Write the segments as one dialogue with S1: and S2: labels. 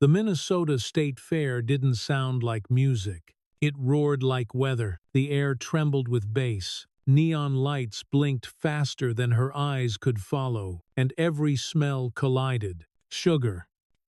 S1: The Minnesota State Fair didn't sound like music. It roared like weather. The air trembled with bass. Neon lights blinked faster than her eyes could follow, and every smell collided. Sugar,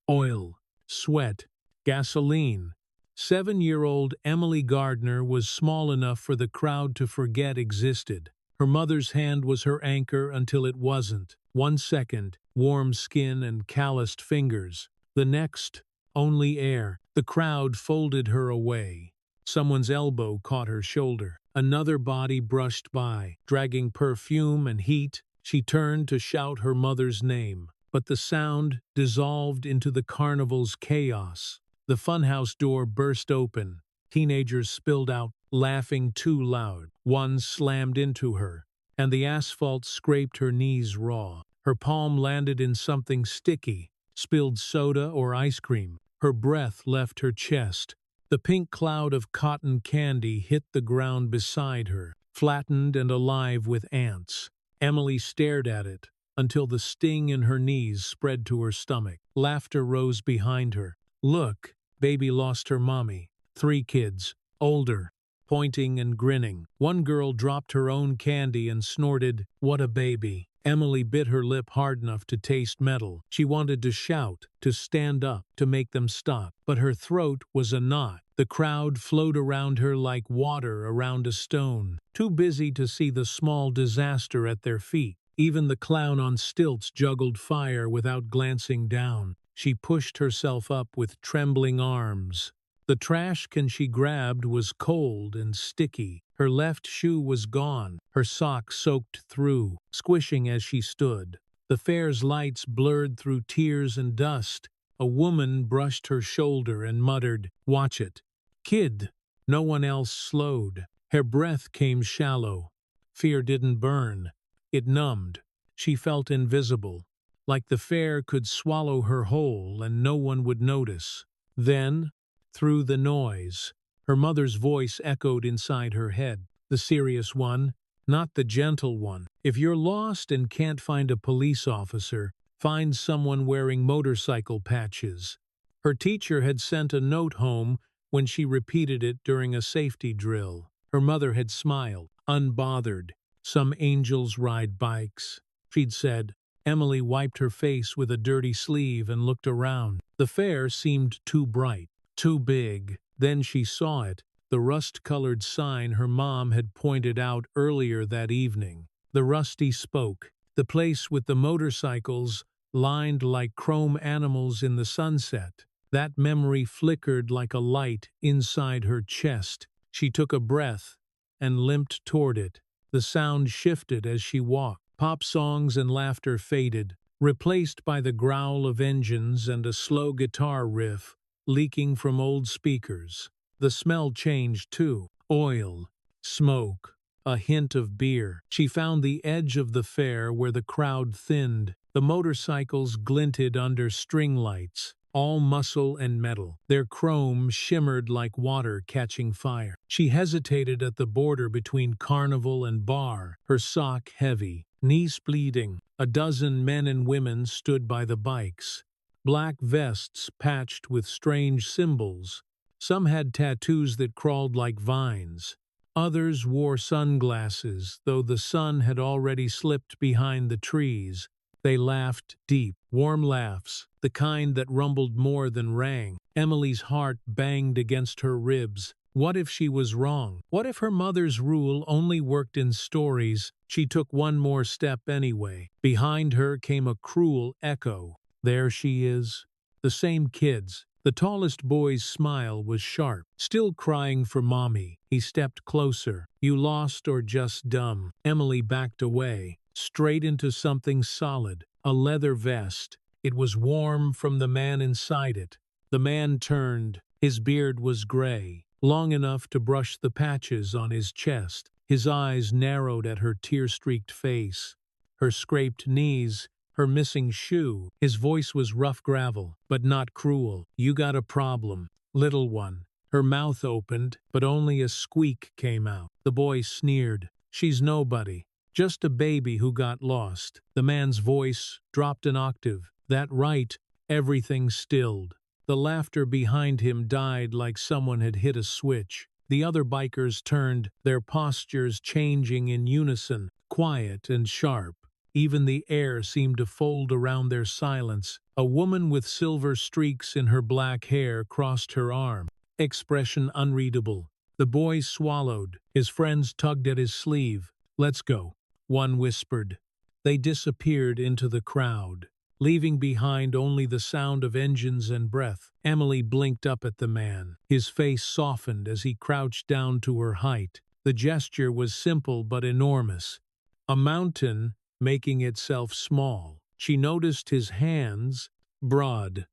S1: oil, sweat, gasoline. 7-year-old Emily Gardner was small enough for the crowd to forget existed. Her mother's hand was her anchor until it wasn't. 1 second, warm skin and calloused fingers. The next, only air. The crowd folded her away. Someone's elbow caught her shoulder. Another body brushed by, dragging perfume and heat. She turned to shout her mother's name, but the sound dissolved into the carnival's chaos. The funhouse door burst open. Teenagers spilled out, laughing too loud. One slammed into her, and the asphalt scraped her knees raw. Her palm landed in something sticky, spilled soda or ice cream. Her breath left her chest. The pink cloud of cotton candy hit the ground beside her, flattened and alive with ants. Emily stared at it until the sting in her knees spread to her stomach. Laughter rose behind her. Look, baby lost her mommy. 3 kids, older, pointing and grinning. One girl dropped her own candy and snorted, "What a baby." Emily bit her lip hard enough to taste metal. She wanted to shout, to stand up, to make them stop, but her throat was a knot. The crowd flowed around her like water around a stone, too busy to see the small disaster at their feet. Even the clown on stilts juggled fire without glancing down. She pushed herself up with trembling arms. The trash can she grabbed was cold and sticky. Her left shoe was gone, her sock soaked through, squishing as she stood. The fair's lights blurred through tears and dust. A woman brushed her shoulder and muttered, "Watch it." "Kid." No one else slowed. Her breath came shallow. Fear didn't burn. It numbed. She felt invisible, like the fair could swallow her whole and no one would notice. Then, through the noise, her mother's voice echoed inside her head, the serious one, not the gentle one. "If you're lost and can't find a police officer, find someone wearing motorcycle patches." Her teacher had sent a note home when she repeated it during a safety drill. Her mother had smiled, unbothered. "Some angels ride bikes," she'd said. Emily wiped her face with a dirty sleeve and looked around. The fair seemed too bright, too big. Then she saw it, the rust-colored sign her mom had pointed out earlier that evening. The Rusty spoke. The place with the motorcycles lined like chrome animals in the sunset. That memory flickered like a light inside her chest. She took a breath and limped toward it. The sound shifted as she walked. Pop songs and laughter faded, replaced by the growl of engines and a slow guitar riff leaking from old speakers. The smell changed too. Oil, smoke, a hint of beer. She found the edge of the fair where the crowd thinned. The motorcycles glinted under string lights, all muscle and metal. Their chrome shimmered like water catching fire. She hesitated at the border between carnival and bar, her sock heavy, knees bleeding. A dozen men and women stood by the bikes. Black vests patched with strange symbols. Some had tattoos that crawled like vines. Others wore sunglasses, though the sun had already slipped behind the trees. They laughed deep, warm laughs, the kind that rumbled more than rang. Emily's heart banged against her ribs. What if she was wrong? What if her mother's rule only worked in stories? She took one more step anyway. Behind her came a cruel echo. There she is. The same kids. The tallest boy's smile was sharp. "Still crying for mommy." He stepped closer. "You lost or just dumb?" Emily backed away, straight into something solid, a leather vest. It was warm from the man inside it. The man turned. His beard was gray, long enough to brush the patches on his chest. His eyes narrowed at her tear-streaked face, her scraped knees, her missing shoe. His voice was rough gravel, but not cruel. "You got a problem, little one." Her mouth opened, but only a squeak came out. The boy sneered. "She's nobody. Just a baby who got lost." The man's voice dropped an octave. That right, everything stilled. The laughter behind him died like someone had hit a switch. The other bikers turned, their postures changing in unison, quiet and sharp. Even the air seemed to fold around their silence. A woman with silver streaks in her black hair crossed her arm, expression unreadable. The boy swallowed. His friends tugged at his sleeve. "Let's go," one whispered. They disappeared into the crowd, leaving behind only the sound of engines and breath. Emily blinked up at the man. His face softened as he crouched down to her height. The gesture was simple but enormous. A mountain making itself small. She noticed his hands, broad,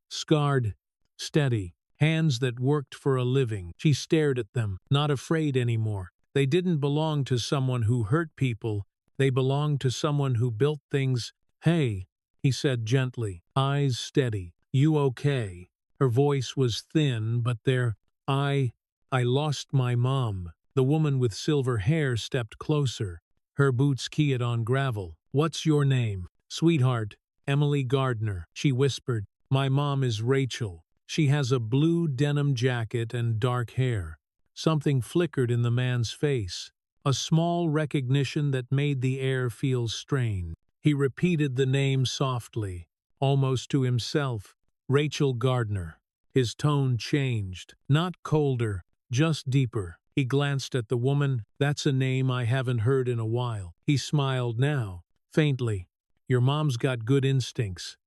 S1: scarred, steady, hands that worked for a living. She stared at them, not afraid anymore. They didn't belong to someone who hurt people. They belonged to someone who built things. "Hey," he said gently, eyes steady. "You okay?" Her voice was thin, but there. I lost my mom." The woman with silver hair stepped closer. Her boots keyed on gravel. "What's your name?" "Sweetheart, Emily Gardner," she whispered. "My mom is Rachel. She has a blue denim jacket and dark hair." Something flickered in the man's face, a small recognition that made the air feel strained. He repeated the name softly, almost to himself. "Rachel Gardner." His tone changed, not colder, just deeper. He glanced at the woman. "That's a name I haven't heard in a while." He smiled now, faintly. "Your mom's got good instincts.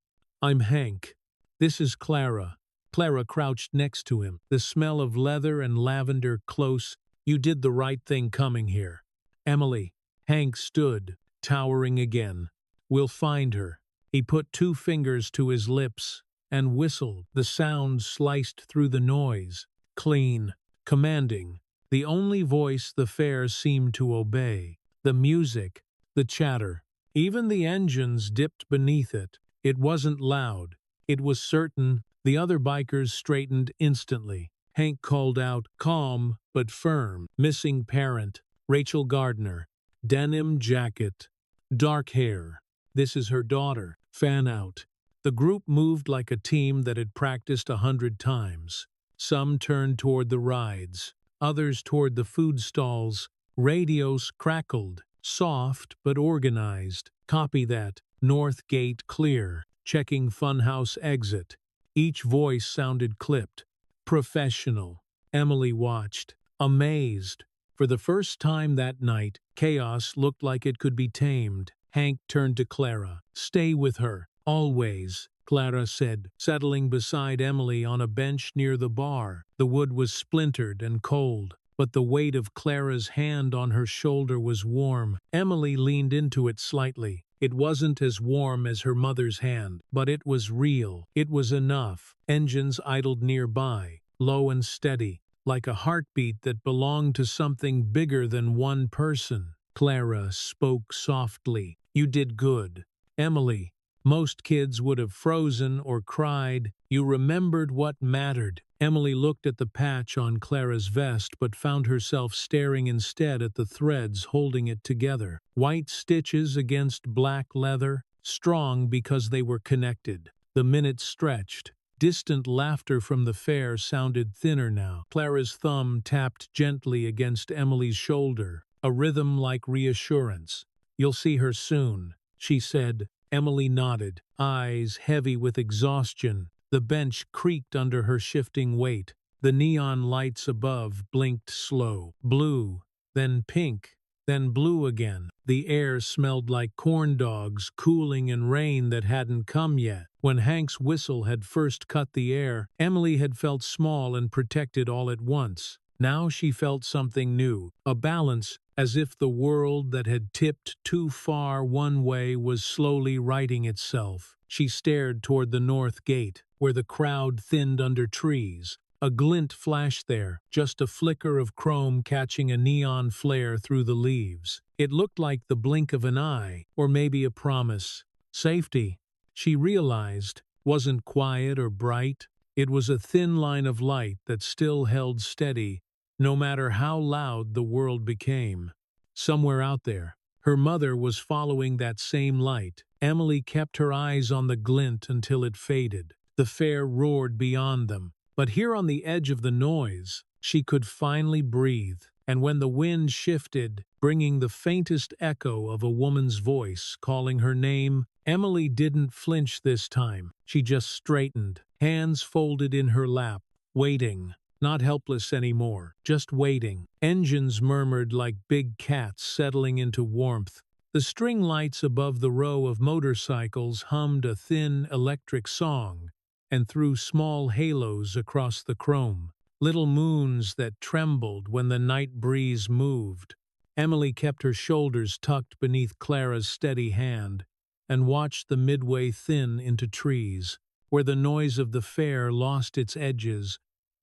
S1: I'm Hank. This is Clara." Clara crouched next to him, the smell of leather and lavender close. "You did the right thing coming here." "Emily." Hank stood, towering again. "We'll find her." He put 2 fingers to his lips and whistled. The sound sliced through the noise, clean, commanding. The only voice the fair seemed to obey. The music, the chatter, even the engines dipped beneath it. It wasn't loud. It was certain. The other bikers straightened instantly. Hank called out, calm but firm. "Missing parent, Rachel Gardner. Denim jacket, dark hair. This is her daughter." Fan out. The group moved like a team that had practiced 100 times. Some turned toward the rides, others toward the food stalls. Radios crackled, soft but organized. "Copy that. North gate clear. Checking funhouse exit." Each voice sounded clipped, professional. Emily watched, amazed. For the first time that night, chaos looked like it could be tamed. Hank turned to Clara. "Stay with her, always," Clara said, settling beside Emily on a bench near the bar. The wood was splintered and cold, but the weight of Clara's hand on her shoulder was warm. Emily leaned into it slightly. It wasn't as warm as her mother's hand, but it was real. It was enough. Engines idled nearby, low and steady, like a heartbeat that belonged to something bigger than one person. Clara spoke softly. "You did good." "Emily." Most kids would have frozen or cried. "You remembered what mattered." Emily looked at the patch on Clara's vest but found herself staring instead at the threads holding it together. White stitches against black leather, strong because they were connected. The minutes stretched. Distant laughter from the fair sounded thinner now. Clara's thumb tapped gently against Emily's shoulder, a rhythm like reassurance. "You'll see her soon," she said. Emily nodded, eyes heavy with exhaustion. The bench creaked under her shifting weight. The neon lights above blinked slow. Blue, then pink, then blue again. The air smelled like corn dogs cooling in rain that hadn't come yet. When Hank's whistle had first cut the air, Emily had felt small and protected all at once. Now she felt something new, a balance, as if the world that had tipped too far one way was slowly righting itself. She stared toward the north gate, where the crowd thinned under trees. A glint flashed there, just a flicker of chrome catching a neon flare through the leaves. It looked like the blink of an eye, or maybe a promise. Safety, she realized, wasn't quiet or bright. It was a thin line of light that still held steady, no matter how loud the world became. Somewhere out there, her mother was following that same light. Emily kept her eyes on the glint until it faded. The fair roared beyond them, but here on the edge of the noise, she could finally breathe. And when the wind shifted, bringing the faintest echo of a woman's voice calling her name, Emily didn't flinch this time. She just straightened, hands folded in her lap, waiting. Not helpless anymore, just waiting. Engines murmured like big cats settling into warmth. The string lights above the row of motorcycles hummed a thin electric song and threw small halos across the chrome, little moons that trembled when the night breeze moved. Emily kept her shoulders tucked beneath Clara's steady hand and watched the midway thin into trees, where the noise of the fair lost its edges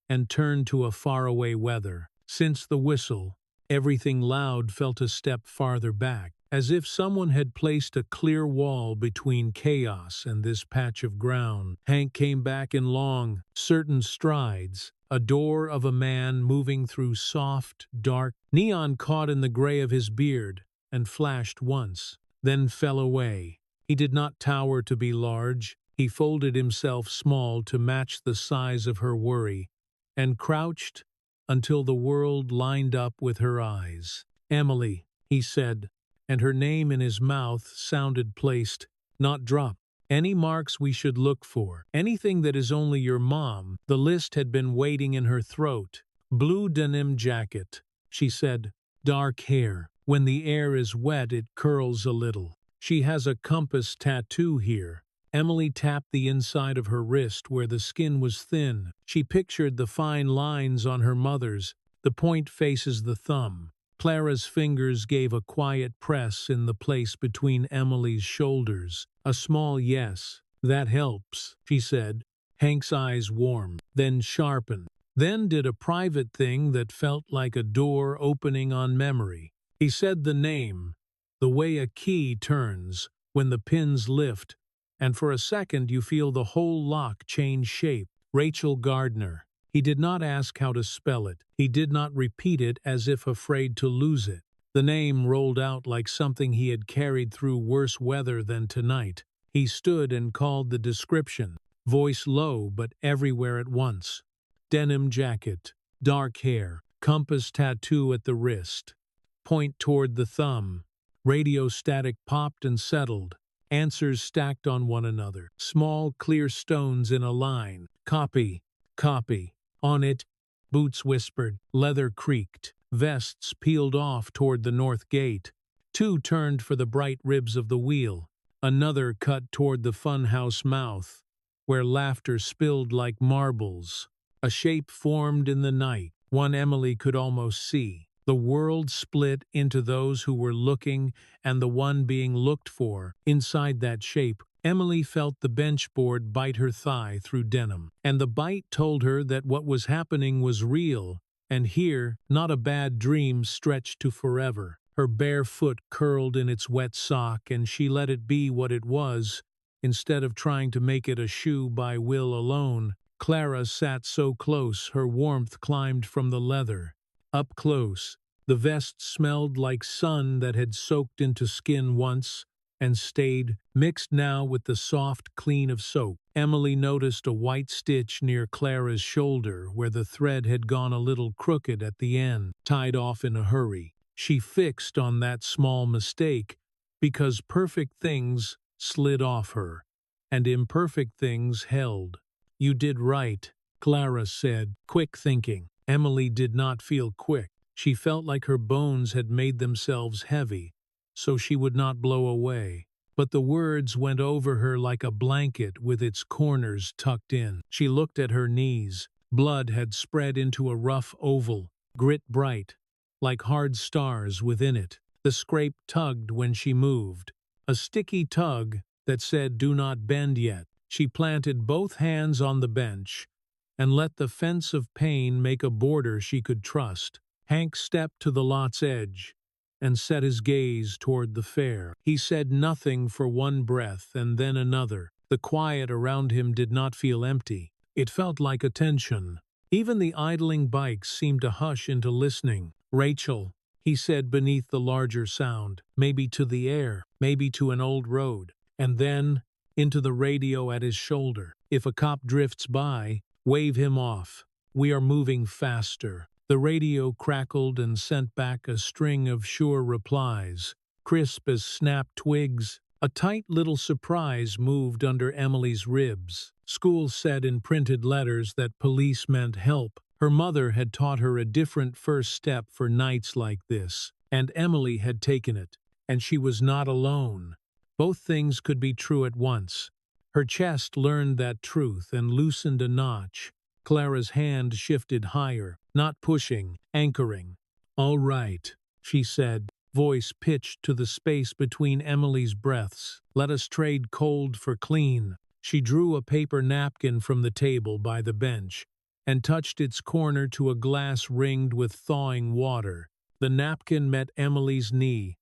S1: and turned to a faraway weather. Since the whistle, everything loud felt a step farther back, as if someone had placed a clear wall between chaos and this patch of ground. Hank came back in long, certain strides, a door of a man moving through soft, dark neon caught in the gray of his beard and flashed once, then fell away. He did not tower to be large. He folded himself small to match the size of her worry, and crouched until the world lined up with her eyes. "Emily," he said, and her name in his mouth sounded placed, not dropped. "Any marks we should look for? Anything that is only your mom?" The list had been waiting in her throat. "Blue denim jacket," she said. "Dark hair. When the air is wet it curls a little. She has a compass tattoo here." Emily tapped the inside of her wrist where the skin was thin. She pictured the fine lines on her mother's. The point faces the thumb. Clara's fingers gave a quiet press in the place between Emily's shoulders. "A small yes. That helps," she said. Hank's eyes warmed, then sharpened, then did a private thing that felt like a door opening on memory. He said the name, the way a key turns when the pins lift, and for a second you feel the whole lock change shape. Rachel Gardner. He did not ask how to spell it. He did not repeat it as if afraid to lose it. The name rolled out like something he had carried through worse weather than tonight. He stood and called the description, voice low but everywhere at once. Denim jacket, dark hair, compass tattoo at the wrist, point toward the thumb. Radio static popped and settled. Answers stacked on one another. Small, clear stones in a line. Copy. Copy. On it, boots whispered. Leather creaked. Vests peeled off toward the north gate. Two turned for the bright ribs of the wheel. Another cut toward the funhouse mouth, where laughter spilled like marbles. A shape formed in the night, one Emily could almost see. The world split into those who were looking and the one being looked for. Inside that shape, Emily felt the benchboard bite her thigh through denim. And the bite told her that what was happening was real, and here, not a bad dream stretched to forever. Her bare foot curled in its wet sock, and she let it be what it was, instead of trying to make it a shoe by will alone. Clara sat so close her warmth climbed from the leather. Up close, the vest smelled like sun that had soaked into skin once and stayed, mixed now with the soft clean of soap. Emily noticed a white stitch near Clara's shoulder where the thread had gone a little crooked at the end, tied off in a hurry. She fixed on that small mistake because perfect things slid off her, and imperfect things held. "You did right," Clara said, quick thinking. Emily did not feel quick. She felt like her bones had made themselves heavy, so she would not blow away. But the words went over her like a blanket with its corners tucked in. She looked at her knees. Blood had spread into a rough oval, grit bright, like hard stars within it. The scrape tugged when she moved, a sticky tug that said, "Do not bend yet." She planted both hands on the bench and let the fence of pain make a border she could trust. Hank stepped to the lot's edge and set his gaze toward the fair. He said nothing for one breath and then another. The quiet around him did not feel empty. It felt like attention. Even the idling bikes seemed to hush into listening. "Rachel," he said beneath the larger sound, "maybe to the air, maybe to an old road." And then, into the radio at his shoulder. If a cop drifts by, wave him off. We are moving faster. The radio crackled and sent back a string of sure replies, crisp as snapped twigs. A tight little surprise moved under Emily's ribs. School said in printed letters that police meant help. Her mother had taught her a different first step for nights like this, and Emily had taken it, and she was not alone. Both things could be true at once. Her chest learned that truth and loosened a notch. Clara's hand shifted higher, not pushing, anchoring. "All right," she said, voice pitched to the space between Emily's breaths. "Let us trade cold for clean." She drew a paper napkin from the table by the bench and touched its corner to a glass ringed with thawing water. The napkin met Emily's knee,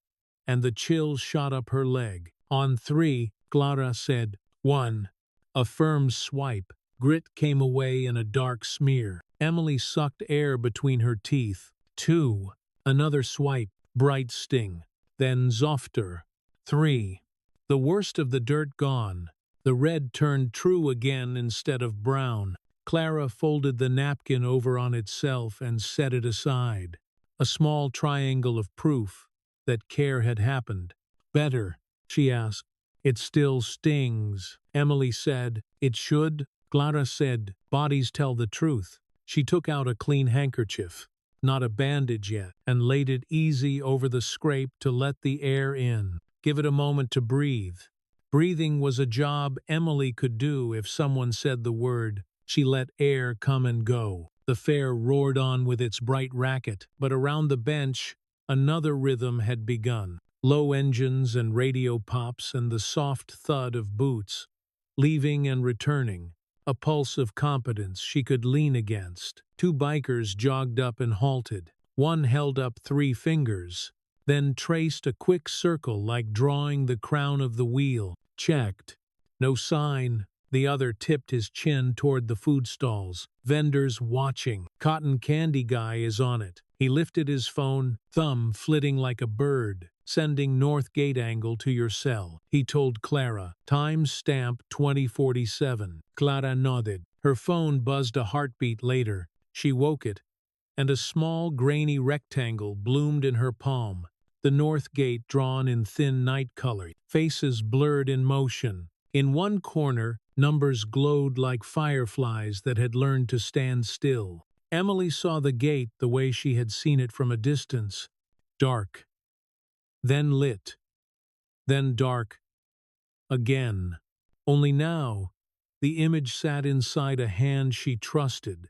S1: and the chill shot up her leg. On three, Clara said, "1." A firm swipe. Grit came away in a dark smear. Emily sucked air between her teeth. 2. Another swipe. Bright sting. Then softer. 3. The worst of the dirt gone. The red turned true again instead of brown. Clara folded the napkin over on itself and set it aside. A small triangle of proof that care had happened. "Better?" she asked. "It still stings," Emily said. "It should?" Clara said, "Bodies tell the truth." She took out a clean handkerchief, not a bandage yet, and laid it easy over the scrape to let the air in. Give it a moment to breathe. Breathing was a job Emily could do if someone said the word. She let air come and go. The fair roared on with its bright racket, but around the bench, another rhythm had begun. Low engines and radio pops and the soft thud of boots, leaving and returning. A pulse of competence she could lean against. 2 bikers jogged up and halted. One held up 3 fingers, then traced a quick circle like drawing the crown of the wheel. Checked. No sign. The other tipped his chin toward the food stalls. Vendors watching. "Cotton candy guy is on it." He lifted his phone, thumb flitting like a bird. "Sending North Gate angle to your cell," he told Clara. "Time stamp 2047. Clara nodded. Her phone buzzed a heartbeat later. She woke it, and a small grainy rectangle bloomed in her palm. The North Gate drawn in thin night color. Faces blurred in motion. In one corner, numbers glowed like fireflies that had learned to stand still. Emily saw the gate the way she had seen it from a distance. Dark. Then lit. Then dark. Again. Only now, the image sat inside a hand she trusted,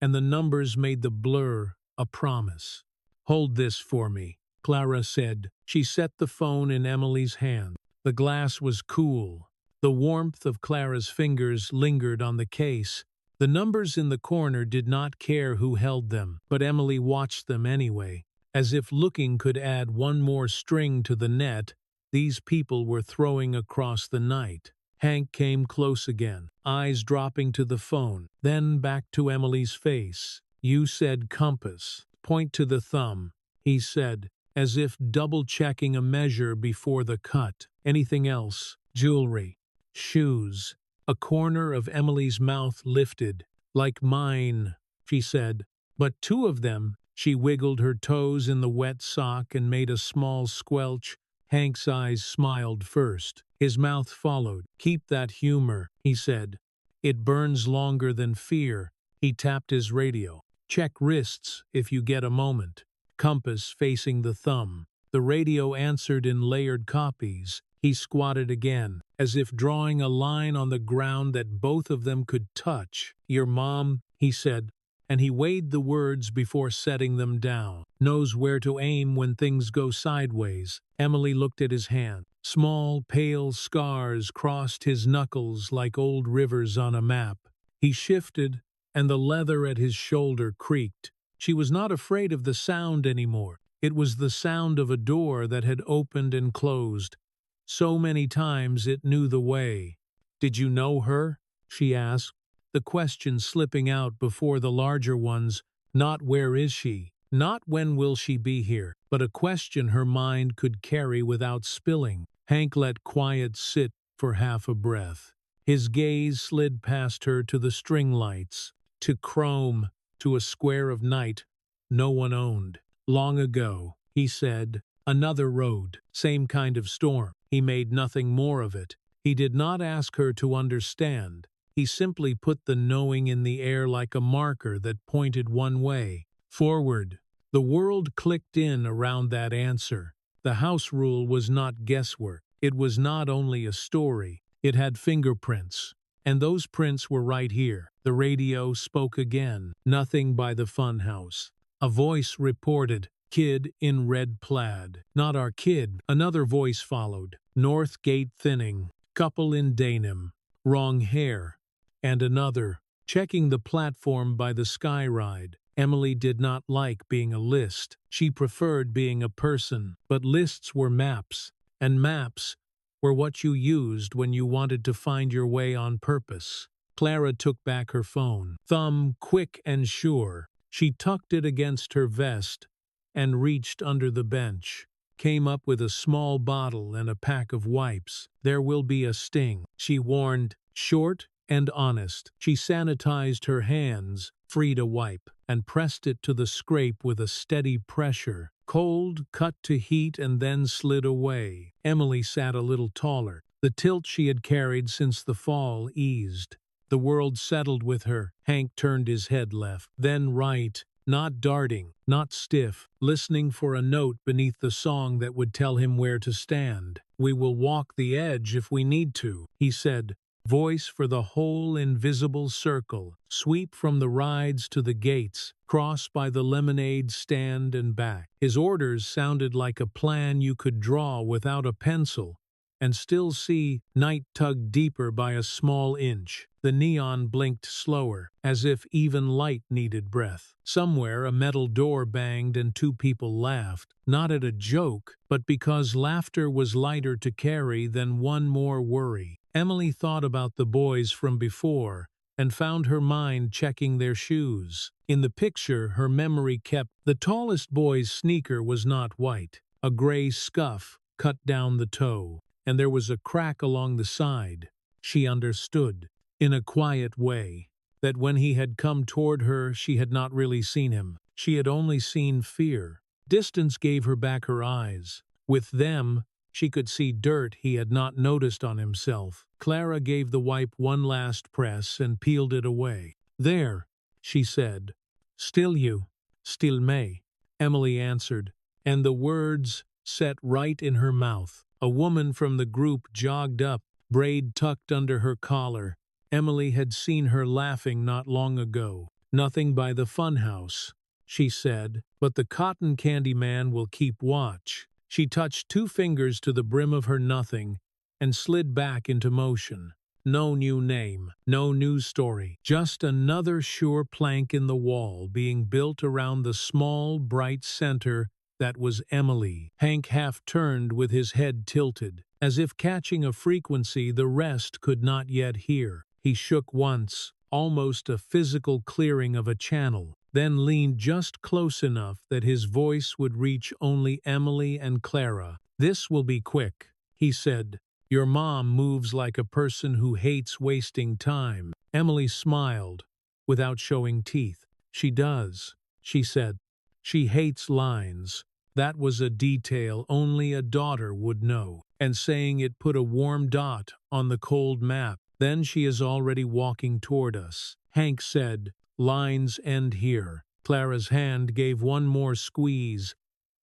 S1: and the numbers made the blur a promise. "Hold this for me," Clara said. She set the phone in Emily's hand. The glass was cool. The warmth of Clara's fingers lingered on the case. The numbers in the corner did not care who held them, but Emily watched them anyway. As if looking could add one more string to the net these people were throwing across the night. Hank came close again, eyes dropping to the phone, then back to Emily's face. "You said compass. Point to the thumb," he said, as if double-checking a measure before the cut. "Anything else?" "Jewelry. Shoes." A corner of Emily's mouth lifted. "Like mine," she said. "But 2 of them." She wiggled her toes in the wet sock and made a small squelch. Hank's eyes smiled first. His mouth followed. "Keep that humor," he said. "It burns longer than fear." He tapped his radio. "Check wrists if you get a moment." Compass facing the thumb. The radio answered in layered copies. He squatted again, as if drawing a line on the ground that both of them could touch. "Your mom," he said, and he weighed the words before setting them down. "Knows where to aim when things go sideways." Emily looked at his hand. Small, pale scars crossed his knuckles like old rivers on a map. He shifted, and the leather at his shoulder creaked. She was not afraid of the sound anymore. It was the sound of a door that had opened and closed. So many times it knew the way. "Did you know her?" she asked, the question slipping out before the larger ones. Not "where is she?" Not "when will she be here?" But a question her mind could carry without spilling. Hank let quiet sit for half a breath. His gaze slid past her to the string lights, to chrome, to a square of night no one owned. Long ago, he said, another road, same kind of storm. He made nothing more of it. He did not ask her to understand. He simply put the knowing in the air like a marker that pointed one way, forward. The world clicked in around that answer. The house rule was not guesswork. It was not only a story. It had fingerprints. And those prints were right here. The radio spoke again. Nothing by the funhouse. A voice reported, "Kid in red plaid." "Not our kid." Another voice followed. "North gate thinning. Couple in denim. Wrong hair." And another, "Checking the platform by the sky ride." Emily did not like being a list. She preferred being a person. But lists were maps. And maps were what you used when you wanted to find your way on purpose. Clara took back her phone. Thumb quick and sure. She tucked it against her vest and reached under the bench. Came up with a small bottle and a pack of wipes. "There will be a sting," she warned, short and honest. She sanitized her hands, freed a wipe, and pressed it to the scrape with a steady pressure. Cold, cut to heat, and then slid away. Emily sat a little taller. The tilt she had carried since the fall eased. The world settled with her. Hank turned his head left, then right, not darting, not stiff, listening for a note beneath the song that would tell him where to stand. "We will walk the edge if we need to," he said. Voice for the whole invisible circle. Sweep from the rides to the gates. Cross by the lemonade stand and back. His orders sounded like a plan you could draw without a pencil, and still see. Night tugged deeper by a small inch. The neon blinked slower, as if even light needed breath. Somewhere a metal door banged and two people laughed, not at a joke, but because laughter was lighter to carry than one more worry. Emily thought about the boys from before and found her mind checking their shoes. In the picture her memory kept, the tallest boy's sneaker was not white. A gray scuff cut down the toe, and there was a crack along the side. She understood, in a quiet way, that when he had come toward her she had not really seen him. She had only seen fear. Distance gave her back her eyes. With them, she could see dirt he had not noticed on himself. Clara gave the wipe one last press and peeled it away. "There," she said. "Still you." "Still May," Emily answered, and the words set right in her mouth. A woman from the group jogged up, braid tucked under her collar. Emily had seen her laughing not long ago. "Nothing by the funhouse," she said, "but the cotton candy man will keep watch." She touched two fingers to the brim of her nothing and slid back into motion. No new name, no new story, just another sure plank in the wall being built around the small, bright center that was Emily. Hank half turned with his head tilted, as if catching a frequency the rest could not yet hear. He shook once, almost a physical clearing of a channel, then leaned just close enough that his voice would reach only Emily and Clara. "This will be quick," he said. "Your mom moves like a person who hates wasting time." Emily smiled, without showing teeth. "She does," she said. "She hates lines." That was a detail only a daughter would know, and saying it put a warm dot on the cold map. "Then she is already walking toward us." Hank said, "Lines end here." Clara's hand gave one more squeeze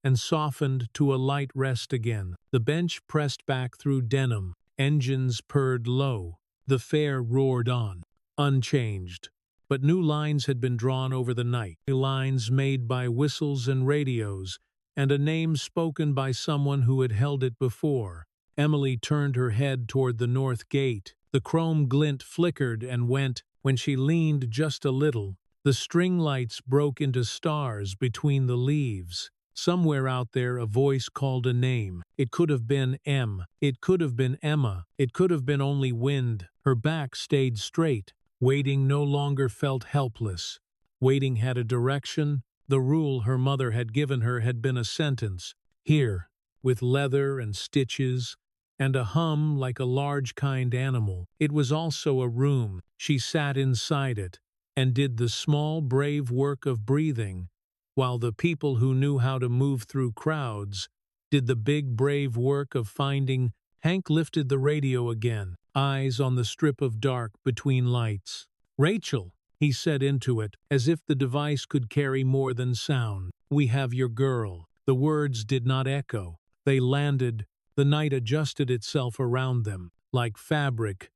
S1: and softened to a light rest again. The bench pressed back through denim. Engines purred low. The fair roared on, unchanged. But new lines had been drawn over the night. New lines made by whistles and radios, and a name spoken by someone who had held it before. Emily turned her head toward the north gate. The chrome glint flickered and went. When she leaned just a little, the string lights broke into stars between the leaves. Somewhere out there a voice called a name. It could have been M. It could have been Emma. It could have been only wind. Her back stayed straight. Waiting no longer felt helpless. Waiting had a direction. The rule her mother had given her had been a sentence. Here, with leather and stitches, and a hum like a large kind animal. It was also a room. She sat inside it and did the small brave work of breathing, while the people who knew how to move through crowds did the big brave work of finding. Hank lifted the radio again, eyes on the strip of dark between lights. "Rachel," he said into it, as if the device could carry more than sound. "We have your girl." The words did not echo. They landed. The night adjusted itself around them, like fabric,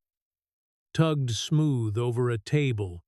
S1: tugged smooth over a table,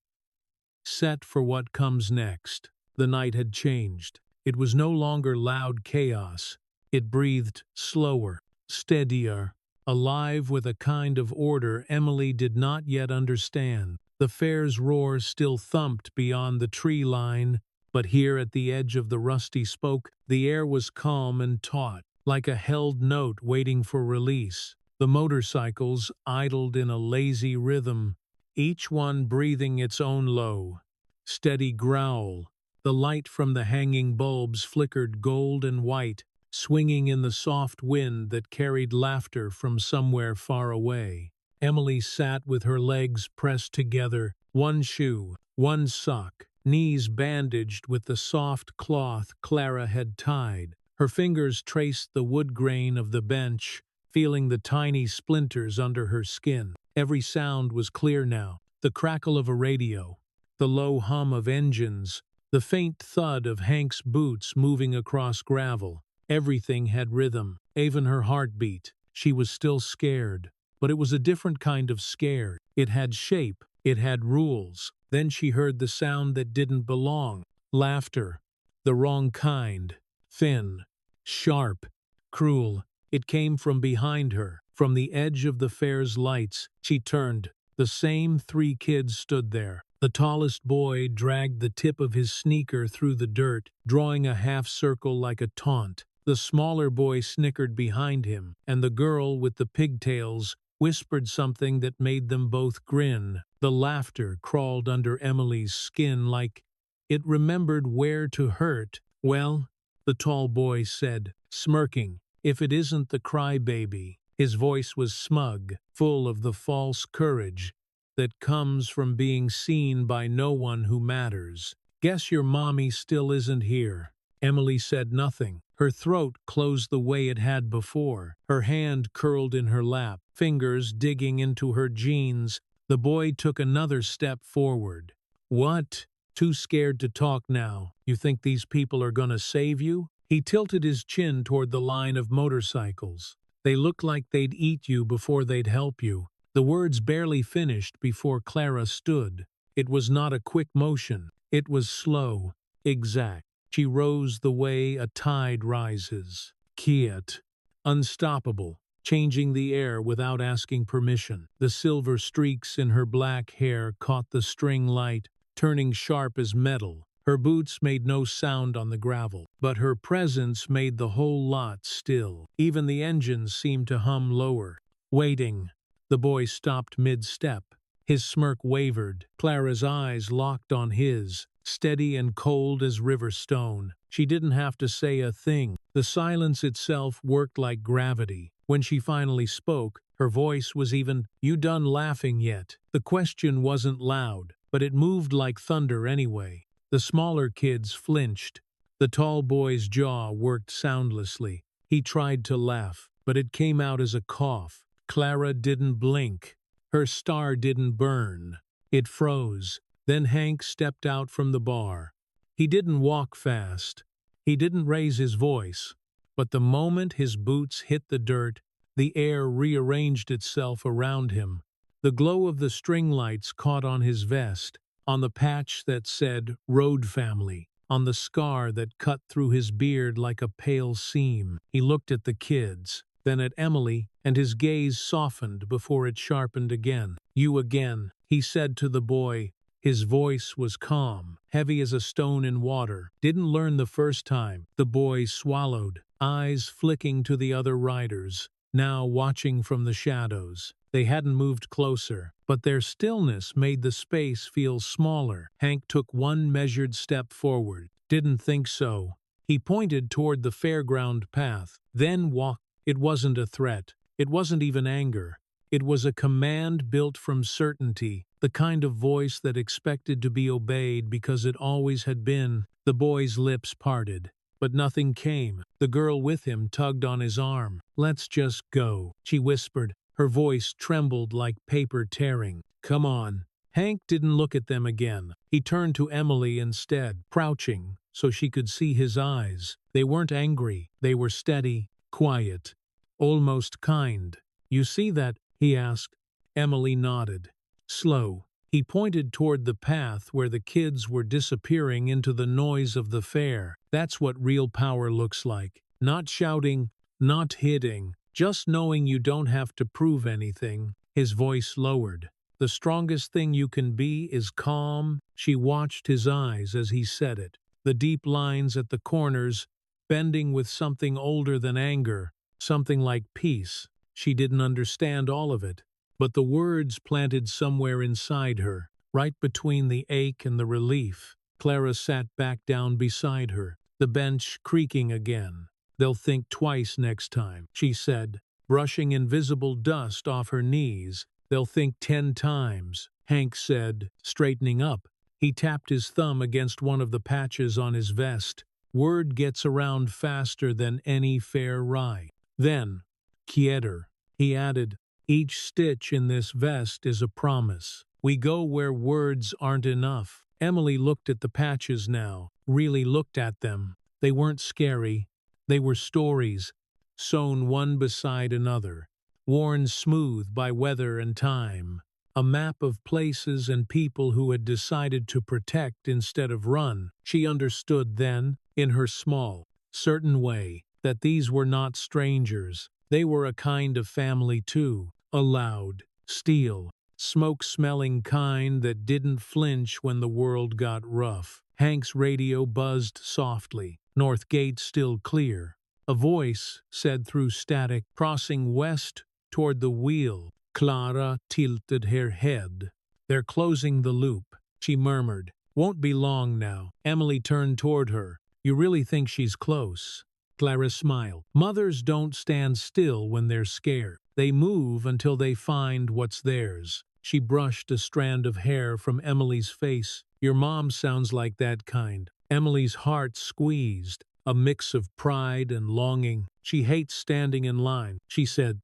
S1: set for what comes next. The night had changed. It was no longer loud chaos. It breathed slower, steadier, alive with a kind of order Emily did not yet understand. The fair's roar still thumped beyond the tree line, but here at the edge of the rusty spoke, the air was calm and taut, like a held note waiting for release. The motorcycles idled in a lazy rhythm, each one breathing its own low, steady growl. The light from the hanging bulbs flickered gold and white, swinging in the soft wind that carried laughter from somewhere far away. Emily sat with her legs pressed together, one shoe, one sock, knees bandaged with the soft cloth Clara had tied. Her fingers traced the wood grain of the bench, feeling the tiny splinters under her skin. Every sound was clear now. The crackle of a radio, the low hum of engines, the faint thud of Hank's boots moving across gravel. Everything had rhythm, even her heartbeat. She was still scared, but it was a different kind of scared. It had shape, it had rules. Then she heard the sound that didn't belong. Laughter. The wrong kind. Thin. Sharp. Cruel. It came from behind her, from the edge of the fair's lights. She turned. The same three kids stood there. The tallest boy dragged the tip of his sneaker through the dirt, drawing a half circle like a taunt. The smaller boy snickered behind him, and the girl with the pigtails whispered something that made them both grin. The laughter crawled under Emily's skin like it remembered where to hurt. "Well," the tall boy said, smirking, "if it isn't the crybaby." His voice was smug, full of the false courage that comes from being seen by no one who matters. "Guess your mommy still isn't here." Emily said nothing. Her throat closed the way it had before. Her hand curled in her lap, fingers digging into her jeans. The boy took another step forward. "What? Too scared to talk now? You think these people are gonna save you?" He tilted his chin toward the line of motorcycles. "They look like they'd eat you before they'd help you." The words barely finished before Clara stood. It was not a quick motion. It was slow, exact. She rose the way a tide rises. Quiet, unstoppable, changing the air without asking permission. The silver streaks in her black hair caught the string light, turning sharp as metal. Her boots made no sound on the gravel, but her presence made the whole lot still. Even the engines seemed to hum lower. Waiting. The boy stopped mid-step. His smirk wavered. Clara's eyes locked on his, steady and cold as river stone. She didn't have to say a thing. The silence itself worked like gravity. When she finally spoke, her voice was even, "You done laughing yet?" The question wasn't loud, but it moved like thunder anyway. The smaller kids flinched. The tall boy's jaw worked soundlessly. He tried to laugh, but it came out as a cough. Clara didn't blink. Her star didn't burn. It froze. Then Hank stepped out from the bar. He didn't walk fast. He didn't raise his voice. But the moment his boots hit the dirt, the air rearranged itself around him. The glow of the string lights caught on his vest, on the patch that said "Road Family," on the scar that cut through his beard like a pale seam. He looked at the kids, then at Emily, and his gaze softened before it sharpened again. "You again," he said to the boy. His voice was calm, heavy as a stone in water. "Didn't learn the first time." The boy swallowed, eyes flicking to the other riders, now watching from the shadows. They hadn't moved closer, but their stillness made the space feel smaller. Hank took one measured step forward. "Didn't think so." He pointed toward the fairground path, then walked. It wasn't a threat. It wasn't even anger. It was a command built from certainty, the kind of voice that expected to be obeyed because it always had been. The boy's lips parted, but nothing came. The girl with him tugged on his arm. "Let's just go," she whispered. Her voice trembled like paper tearing. "Come on." Hank didn't look at them again. He turned to Emily instead, crouching so she could see his eyes. They weren't angry. They were steady, quiet, almost kind. "You see that?" he asked. Emily nodded. Slow. He pointed toward the path where the kids were disappearing into the noise of the fair. "That's what real power looks like. Not shouting, not hitting, just knowing you don't have to prove anything." His voice lowered. "The strongest thing you can be is calm." She watched his eyes as he said it. The deep lines at the corners, bending with something older than anger, something like peace. She didn't understand all of it, but the words planted somewhere inside her, right between the ache and the relief. Clara sat back down beside her, the bench creaking again. "They'll think twice next time," she said, brushing invisible dust off her knees. "They'll think 10 times," Hank said, straightening up. He tapped his thumb against one of the patches on his vest. "Word gets around faster than any fair ride." Then, quieter, he added, "Each stitch in this vest is a promise. We go where words aren't enough." Emily looked at the patches now, really looked at them. They weren't scary. They were stories, sewn one beside another, worn smooth by weather and time. A map of places and people who had decided to protect instead of run. She understood then, in her small, certain way, that these were not strangers. They were a kind of family too, a loud, steel, smoke-smelling kind that didn't flinch when the world got rough. Hank's radio buzzed softly, North Gate still clear. A voice said through static, crossing west toward the wheel. Clara tilted her head. "They're closing the loop," she murmured. "Won't be long now." Emily turned toward her. "You really think she's close?" Clara smiled. "Mothers don't stand still when they're scared. They move until they find what's theirs." She brushed a strand of hair from Emily's face. "Your mom sounds like that kind." Emily's heart squeezed, a mix of pride and longing. "She hates standing in line," she said.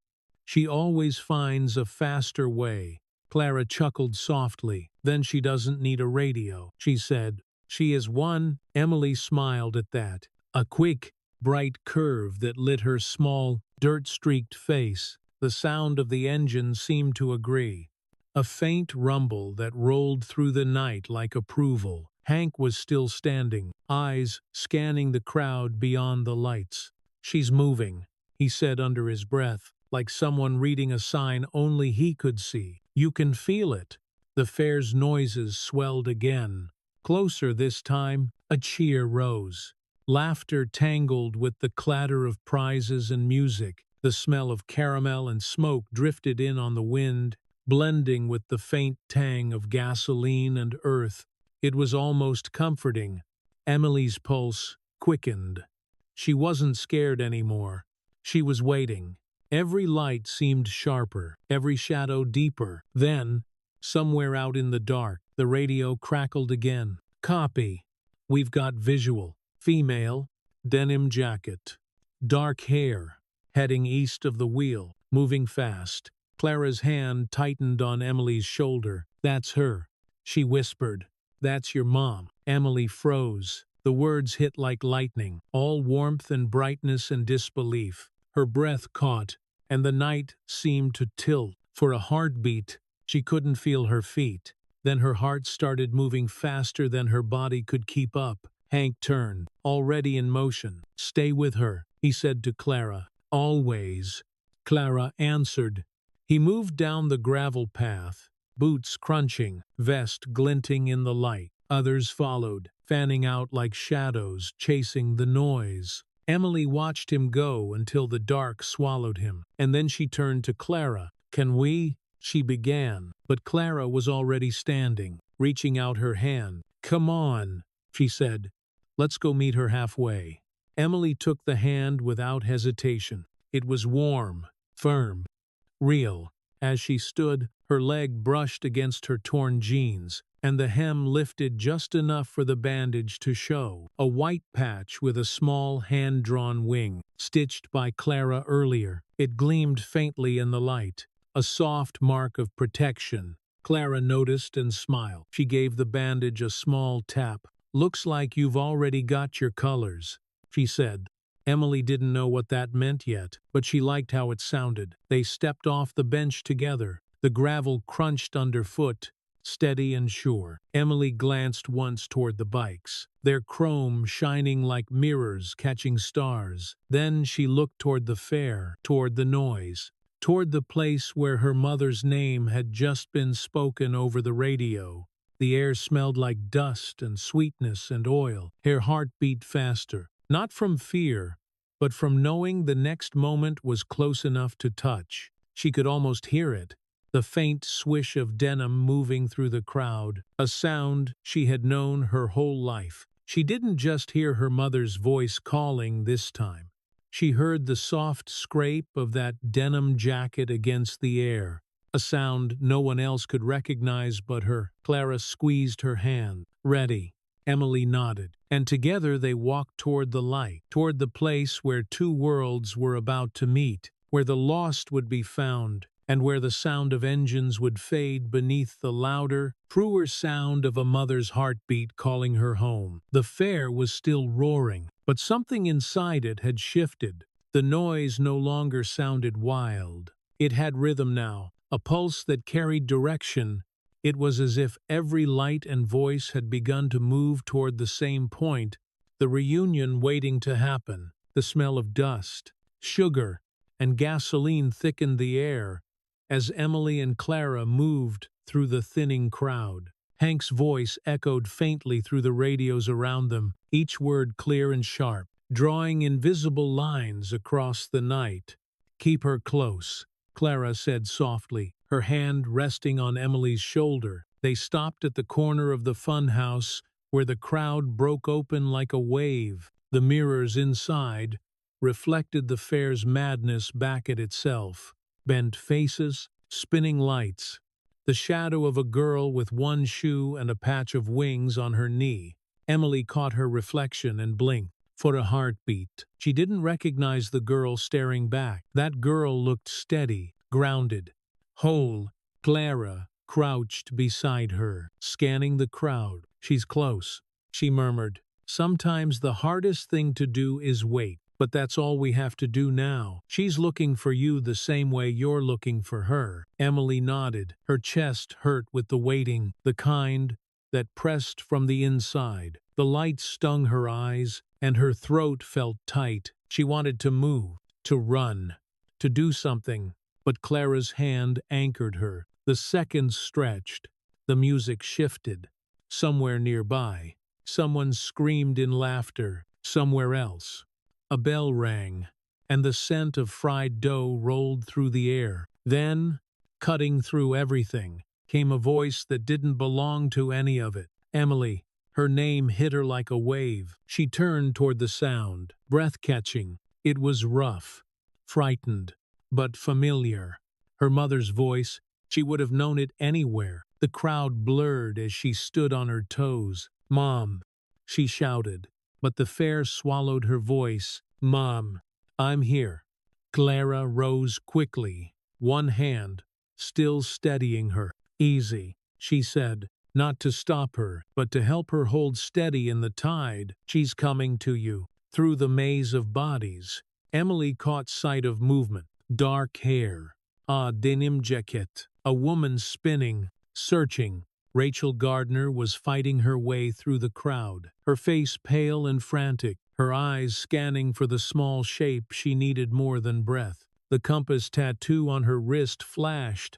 S1: "She always finds a faster way." Clara chuckled softly. "Then she doesn't need a radio," she said. "She is one." Emily smiled at that. A quick, bright curve that lit her small, dirt-streaked face. The sound of the engine seemed to agree. A faint rumble that rolled through the night like approval. Hank was still standing, eyes scanning the crowd beyond the lights. "She's moving," he said under his breath, like someone reading a sign only he could see. "You can feel it." The fair's noises swelled again. Closer this time, a cheer rose. Laughter tangled with the clatter of prizes and music. The smell of caramel and smoke drifted in on the wind, blending with the faint tang of gasoline and earth. It was almost comforting. Emily's pulse quickened. She wasn't scared anymore. She was waiting. Every light seemed sharper, every shadow deeper. Then, somewhere out in the dark, the radio crackled again. "Copy. We've got visual. Female, denim jacket, dark hair, heading east of the wheel, moving fast." Clara's hand tightened on Emily's shoulder. "That's her," she whispered. "That's your mom." Emily froze. The words hit like lightning, all warmth and brightness and disbelief. Her breath caught, and the night seemed to tilt. For a heartbeat, she couldn't feel her feet. Then her heart started moving faster than her body could keep up. Hank turned, already in motion. "Stay with her," he said to Clara. "Always." Clara answered. He moved down the gravel path, boots crunching, vest glinting in the light. Others followed, fanning out like shadows, chasing the noise. Emily watched him go until the dark swallowed him, and then she turned to Clara. "Can we?" she began, but Clara was already standing, reaching out her hand. "Come on," she said. "Let's go meet her halfway." Emily took the hand without hesitation. It was warm, firm, real. As she stood, her leg brushed against her torn jeans, and the hem lifted just enough for the bandage to show. A white patch with a small hand-drawn wing, stitched by Clara earlier. It gleamed faintly in the light, a soft mark of protection. Clara noticed and smiled. She gave the bandage a small tap. "Looks like you've already got your colors," she said. Emily didn't know what that meant yet, but she liked how it sounded. They stepped off the bench together. The gravel crunched underfoot, steady and sure. Emily glanced once toward the bikes, their chrome shining like mirrors catching stars. Then she looked toward the fair, toward the noise, toward the place where her mother's name had just been spoken over the radio. The air smelled like dust and sweetness and oil. Her heart beat faster, not from fear, but from knowing the next moment was close enough to touch. She could almost hear it, the faint swish of denim moving through the crowd, a sound she had known her whole life. She didn't just hear her mother's voice calling this time. She heard the soft scrape of that denim jacket against the air, a sound no one else could recognize but her. Clara squeezed her hand. "Ready." Emily nodded, and together they walked toward the light, toward the place where two worlds were about to meet, where the lost would be found, and where the sound of engines would fade beneath the louder, truer sound of a mother's heartbeat calling her home. The fair was still roaring, but something inside it had shifted. The noise no longer sounded wild. It had rhythm now, a pulse that carried direction. It was as if every light and voice had begun to move toward the same point, the reunion waiting to happen. The smell of dust, sugar, and gasoline thickened the air as Emily and Clara moved through the thinning crowd. Hank's voice echoed faintly through the radios around them, each word clear and sharp, drawing invisible lines across the night. "Keep her close," Clara said softly, her hand resting on Emily's shoulder. They stopped at the corner of the fun house, where the crowd broke open like a wave. The mirrors inside reflected the fair's madness back at itself. Bent faces, spinning lights, the shadow of a girl with one shoe and a patch of wings on her knee. Emily caught her reflection and blinked. For a heartbeat. She didn't recognize the girl staring back. That girl looked steady, grounded, whole. Clara crouched beside her, scanning the crowd. "She's close," she murmured. "Sometimes the hardest thing to do is wait, but that's all we have to do now. She's looking for you the same way you're looking for her." Emily nodded. Her chest hurt with the waiting, the kind that pressed from the inside. The light stung her eyes, and her throat felt tight. She wanted to move, to run, to do something, but Clara's hand anchored her. The seconds stretched. The music shifted. Somewhere nearby, someone screamed in laughter. Somewhere else, a bell rang, and the scent of fried dough rolled through the air. Then, cutting through everything, came a voice that didn't belong to any of it. Emily. Her name hit her like a wave. She turned toward the sound, breath-catching. It was rough, frightened, but familiar. Her mother's voice, she would have known it anywhere. The crowd blurred as she stood on her toes. "Mom," she shouted, but the fair swallowed her voice. "Mom, I'm here." Clara rose quickly, one hand still steadying her. "Easy," she said. Not to stop her, but to help her hold steady in the tide. "She's coming to you." Through the maze of bodies, Emily caught sight of movement. Dark hair, a denim jacket, a woman spinning, searching. Rachel Gardner was fighting her way through the crowd, her face pale and frantic, her eyes scanning for the small shape she needed more than breath. The compass tattoo on her wrist flashed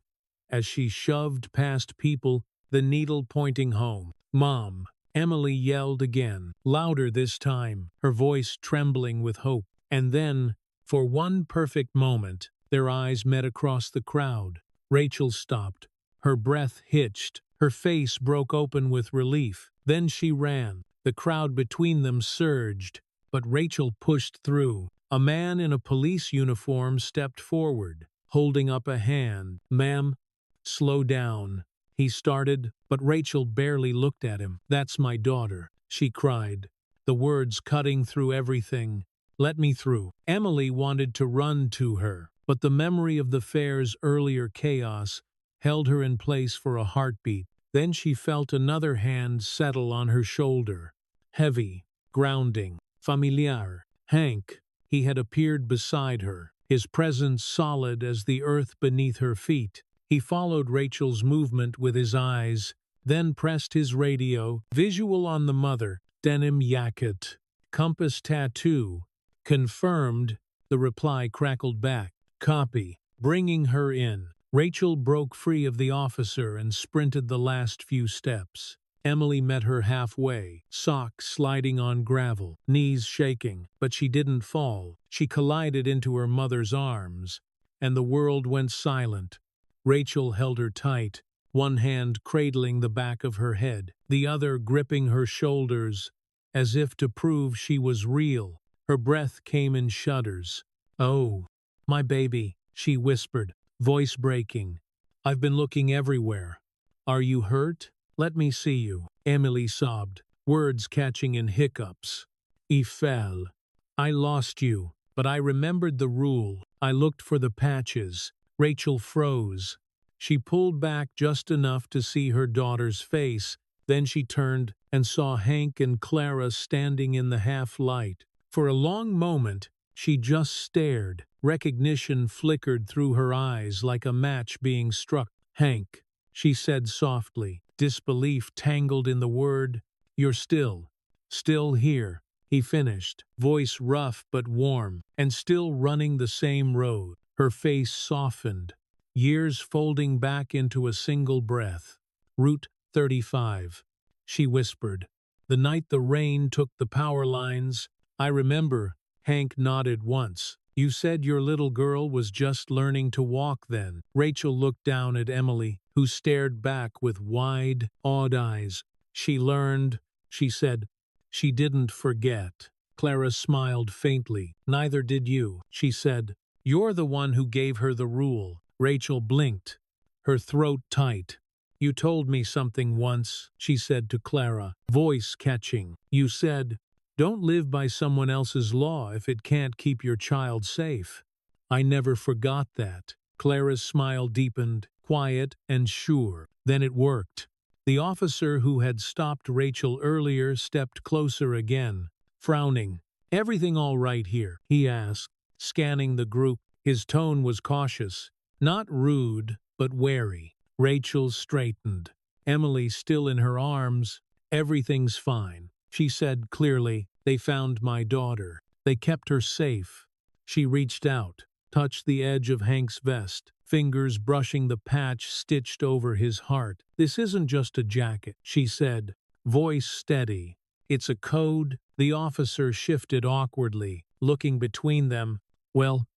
S1: as she shoved past people, the needle pointing home. "Mom," Emily yelled again, louder this time, her voice trembling with hope. And then, for one perfect moment, their eyes met across the crowd. Rachel stopped. Her breath hitched. Her face broke open with relief. Then she ran. The crowd between them surged, but Rachel pushed through. A man in a police uniform stepped forward. holding up a hand. "Ma'am, slow down," he started, but Rachel barely looked at him. "That's my daughter," she cried, the words cutting through everything. "Let me through." Emily wanted to run to her, but the memory of the fair's earlier chaos held her in place for a heartbeat. Then she felt another hand settle on her shoulder. Heavy, grounding, familiar. Hank. He had appeared beside her, his presence solid as the earth beneath her feet. He followed Rachel's movement with his eyes, then pressed his radio. Visual on the mother. Denim jacket. Compass tattoo. Confirmed, the reply crackled back. Copy. Bringing her in. Rachel broke free of the officer and sprinted the last few steps. Emily met her halfway, socks sliding on gravel, knees shaking, but she didn't fall. She collided into her mother's arms, and the world went silent. Rachel held her tight, one hand cradling the back of her head, the other gripping her shoulders, as if to prove she was real. Her breath came in shudders. "Oh, my baby," she whispered, voice breaking. "I've been looking everywhere. Are you hurt? Let me see you." Emily sobbed, words catching in hiccups. "I fell. I lost you, but I remembered the rule. I looked for the patches." Rachel froze. She pulled back just enough to see her daughter's face, then she turned and saw Hank and Clara standing in the half-light. For a long moment, she just stared. Recognition flickered through her eyes like a match being struck. "Hank," she said softly, disbelief tangled in the word. "You're still here," he finished, voice rough but warm, "and still running the same road." Her face softened, years folding back into a single breath. "Route 35, she whispered. "The night the rain took the power lines." "I remember," Hank nodded once. "You said your little girl was just learning to walk then." Rachel looked down at Emily, who stared back with wide, awed eyes. "She learned," she said. "She didn't forget." Clara smiled faintly. "Neither did you," she said. "You're the one who gave her the rule." Rachel blinked, her throat tight. "You told me something once," she said to Clara, voice catching. "You said, 'Don't live by someone else's law if it can't keep your child safe.' I never forgot that." Clara's smile deepened, quiet and sure. "Then it worked." The officer who had stopped Rachel earlier stepped closer again, frowning. "Everything all right here?" he asked, scanning the group. His tone was cautious, not rude, but wary. Rachel straightened, Emily still in her arms. "Everything's fine," she said clearly. "They found my daughter. They kept her safe." She reached out, touched the edge of Hank's vest, fingers brushing the patch stitched over his heart. "This isn't just a jacket," she said, voice steady. "It's a code." The officer shifted awkwardly, looking between them. "Well,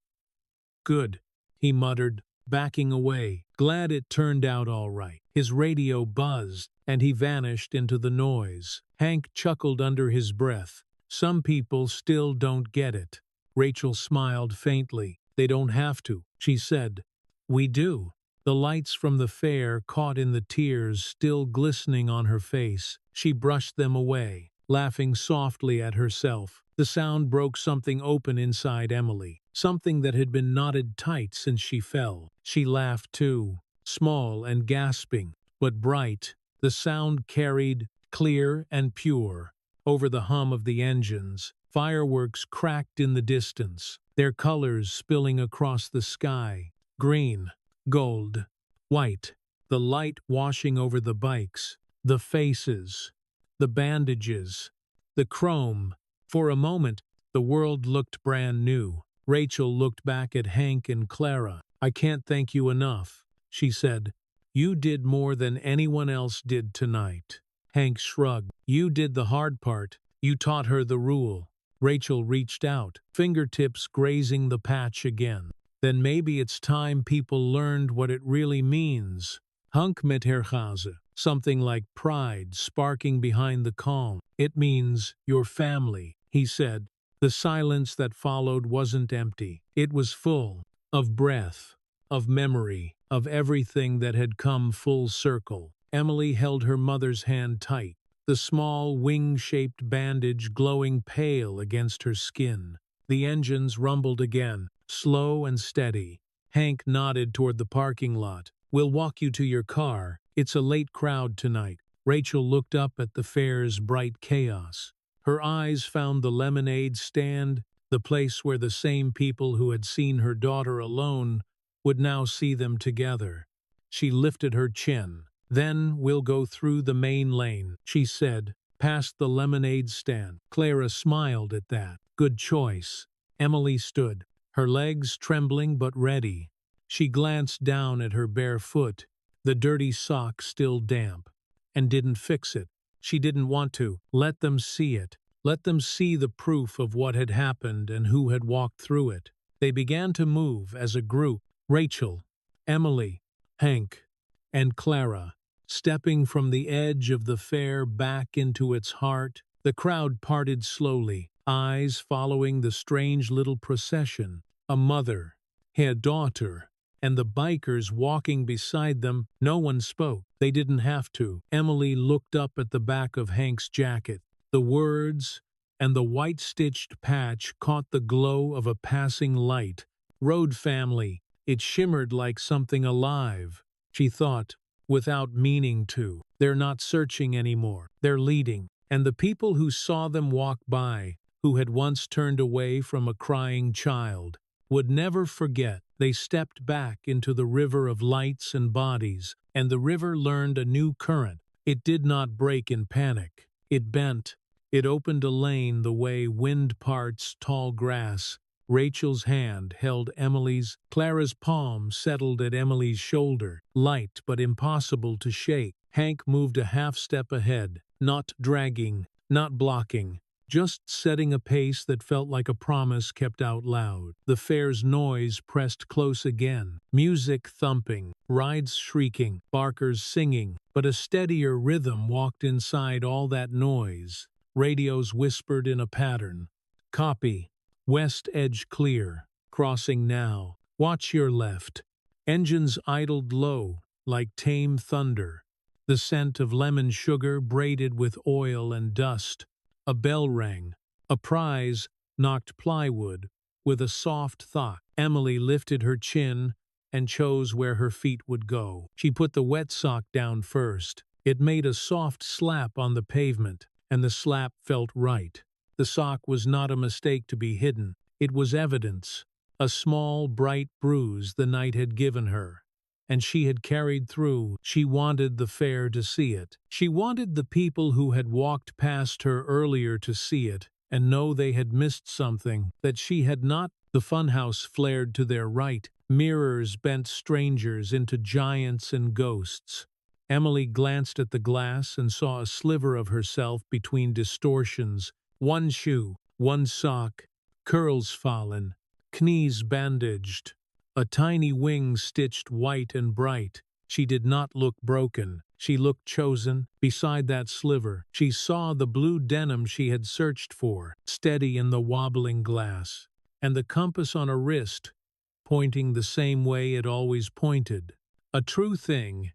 S1: good," he muttered, backing away, glad it turned out all right. His radio buzzed, and he vanished into the noise. Hank chuckled under his breath. "Some people still don't get it." Rachel smiled faintly. "They don't have to," she said. "We do." The lights from the fair caught in the tears still glistening on her face. She brushed them away, laughing softly at herself. The sound broke something open inside Emily, something that had been knotted tight since she fell. She laughed too, small and gasping, but bright. The sound carried, clear and pure, over the hum of the engines. Fireworks cracked in the distance, their colors spilling across the sky. Green, gold, white, the light washing over the bikes, the faces, the bandages, the chrome. For a moment, the world looked brand new. Rachel looked back at Hank and Clara. "I can't thank you enough," she said. "You did more than anyone else did tonight." Hank shrugged. "You did the hard part. You taught her the rule." Rachel reached out, fingertips grazing the patch again. "Then maybe it's time people learned what it really means." Hunk met Herrhase, something like pride sparking behind the calm. "It means your family," he said. The silence that followed wasn't empty. It was full of breath. of memory, of everything that had come full circle. Emily held her mother's hand tight, the small wing-shaped bandage glowing pale against her skin. The engines rumbled again, slow and steady. Hank nodded toward the parking lot. "We'll walk you to your car. It's a late crowd tonight." Rachel looked up at the fair's bright chaos. Her eyes found the lemonade stand, the place where the same people who had seen her daughter alone would now see them together. She lifted her chin. "Then we'll go through the main lane," she said, past the lemonade stand. Clara smiled at that. "Good choice." Emily stood, her legs trembling but ready. She glanced down at her bare foot, the dirty sock still damp, and didn't fix it. She didn't want to. Let them see it. Let them see the proof of what had happened and who had walked through it. They began to move as a group. Rachel, Emily, Hank, and Clara, stepping from the edge of the fair back into its heart. The crowd parted slowly, eyes following the strange little procession. A mother, a daughter, and the bikers walking beside them. No one spoke. They didn't have to. Emily looked up at the back of Hank's jacket. The words and the white-stitched patch caught the glow of a passing light. "Road family." It shimmered like something alive. She thought, without meaning to. They're not searching anymore. They're leading. And the people who saw them walk by, who had once turned away from a crying child, would never forget. They stepped back into the river of lights and bodies, and the river learned a new current. It did not break in panic. It bent. It opened a lane the way wind parts tall grass. Rachel's hand held Emily's. Clara's palm settled at Emily's shoulder, light but impossible to shake. Hank moved a half-step ahead, not dragging, not blocking, just setting a pace that felt like a promise kept out loud. The fair's noise pressed close again. Music thumping, rides shrieking, barkers singing, but a steadier rhythm walked inside all that noise. Radios whispered in a pattern. "Copy. West edge clear. Crossing now. Watch your left." Engines idled low, like tame thunder. The scent of lemon sugar braided with oil and dust. A bell rang. A prize knocked plywood with a soft thought. Emily lifted her chin and chose where her feet would go. She put the wet sock down first. It made a soft slap on the pavement, and the slap felt right. The sock was not a mistake to be hidden. It was evidence, a small, bright bruise the night had given her. And she had carried through. She wanted the fair to see it. She wanted the people who had walked past her earlier to see it and know they had missed something that she had not. The funhouse flared to their right. Mirrors bent strangers into giants and ghosts. Emily glanced at the glass and saw a sliver of herself between distortions. One shoe, one sock, curls fallen, knees bandaged, a tiny wing stitched white and bright. She did not look broken. She looked chosen. Beside that sliver, she saw the blue denim she had searched for, steady in the wobbling glass, and the compass on her wrist, pointing the same way it always pointed. A true thing.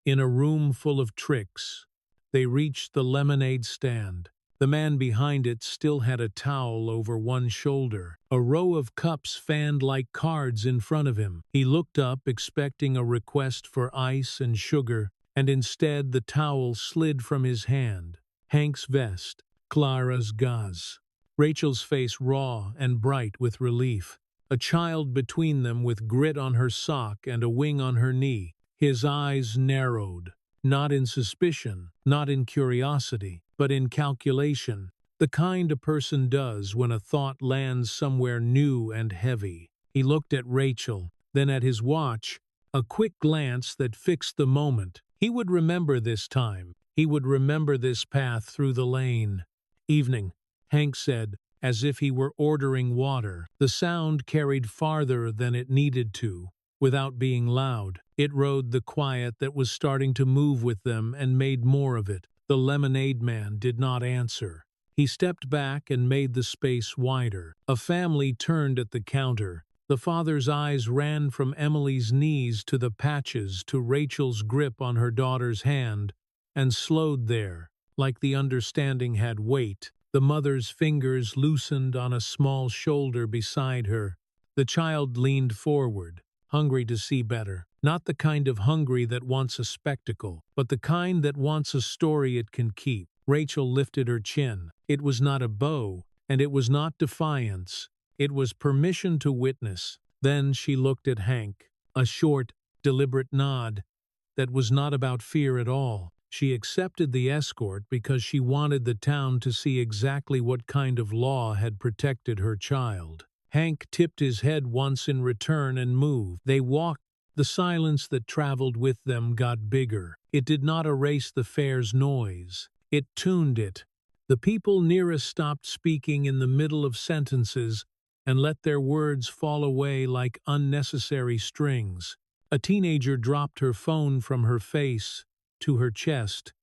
S1: In a room full of tricks, they reached the lemonade stand. The man behind it still had a towel over one shoulder. A row of cups fanned like cards in front of him. He looked up, expecting a request for ice and sugar, and instead the towel slid from his hand. Hank's vest, Clara's gauze. Rachel's face raw and bright with relief. A child between them with grit on her sock and a wing on her knee. His eyes narrowed, not in suspicion, not in curiosity, but in calculation, the kind a person does when a thought lands somewhere new and heavy. He looked at Rachel, then at his watch, a quick glance that fixed the moment. He would remember this time. He would remember this path through the lane. "Evening," Hank said, as if he were ordering water. The sound carried farther than it needed to. Without being loud, it rode the quiet that was starting to move with them and made more of it. The lemonade man did not answer. He stepped back and made the space wider. A family turned at the counter, The father's eyes ran from Emily's knees to the patches to Rachel's grip on her daughter's hand, and slowed there, like the understanding had weight. The mother's fingers loosened on a small shoulder beside her. The child leaned forward, hungry to see better. Not the kind of hungry that wants a spectacle, but the kind that wants a story it can keep. Rachel lifted her chin. It was not a bow, and it was not defiance. It was permission to witness. Then she looked at Hank, a short, deliberate nod that was not about fear at all. She accepted the escort because she wanted the town to see exactly what kind of law had protected her child. Hank tipped his head once in return and moved. They walked. The silence that traveled with them got bigger. It did not erase the fair's noise. It tuned it. The people nearest stopped speaking in the middle of sentences and let their words fall away like unnecessary strings. A teenager dropped her phone from her face to her chest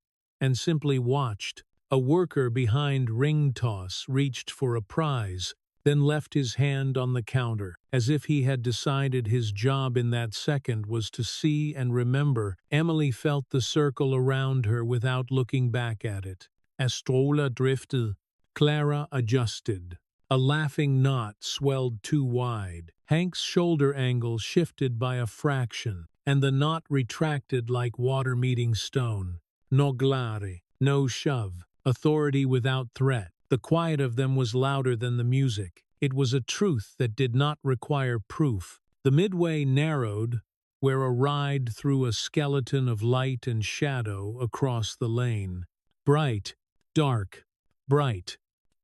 S1: and simply watched. A worker behind ring toss reached for a prize, then left his hand on the counter, as if he had decided his job in that second was to see and remember. Emily felt the circle around her without looking back at it. Astrola drifted. Clara adjusted. A laughing knot swelled too wide. Hank's shoulder angle shifted by a fraction, and the knot retracted like water meeting stone. No glare, no shove, authority without threat. The quiet of them was louder than the music. It was a truth that did not require proof. The midway narrowed, where a ride threw a skeleton of light and shadow across the lane. Bright, dark, bright,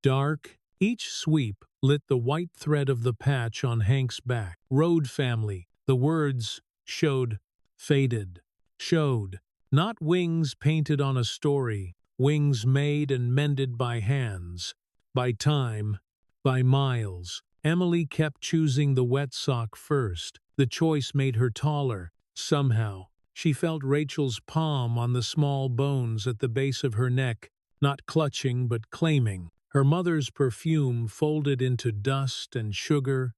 S1: dark. Each sweep lit the white thread of the patch on Hank's back. Road family, the words showed, faded, showed. Not wings painted on a story, wings made and mended by hands, by time, by miles. Emily kept choosing the wet sock first. The choice made her taller. Somehow, she felt Rachel's palm on the small bones at the base of her neck, not clutching but claiming. Her mother's perfume folded into dust and sugar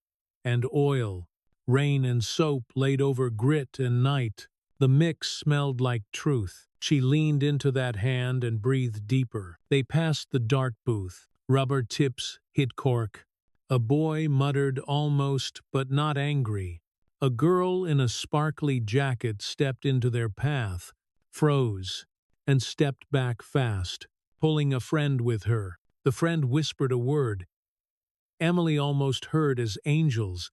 S1: and oil, rain and soap laid over grit and night. The mix smelled like truth. She leaned into that hand and breathed deeper. They passed the dart booth. Rubber tips hit cork. A boy muttered almost but not angry. A girl in a sparkly jacket stepped into their path, froze, and stepped back fast, pulling a friend with her. The friend whispered a word Emily almost heard as angels,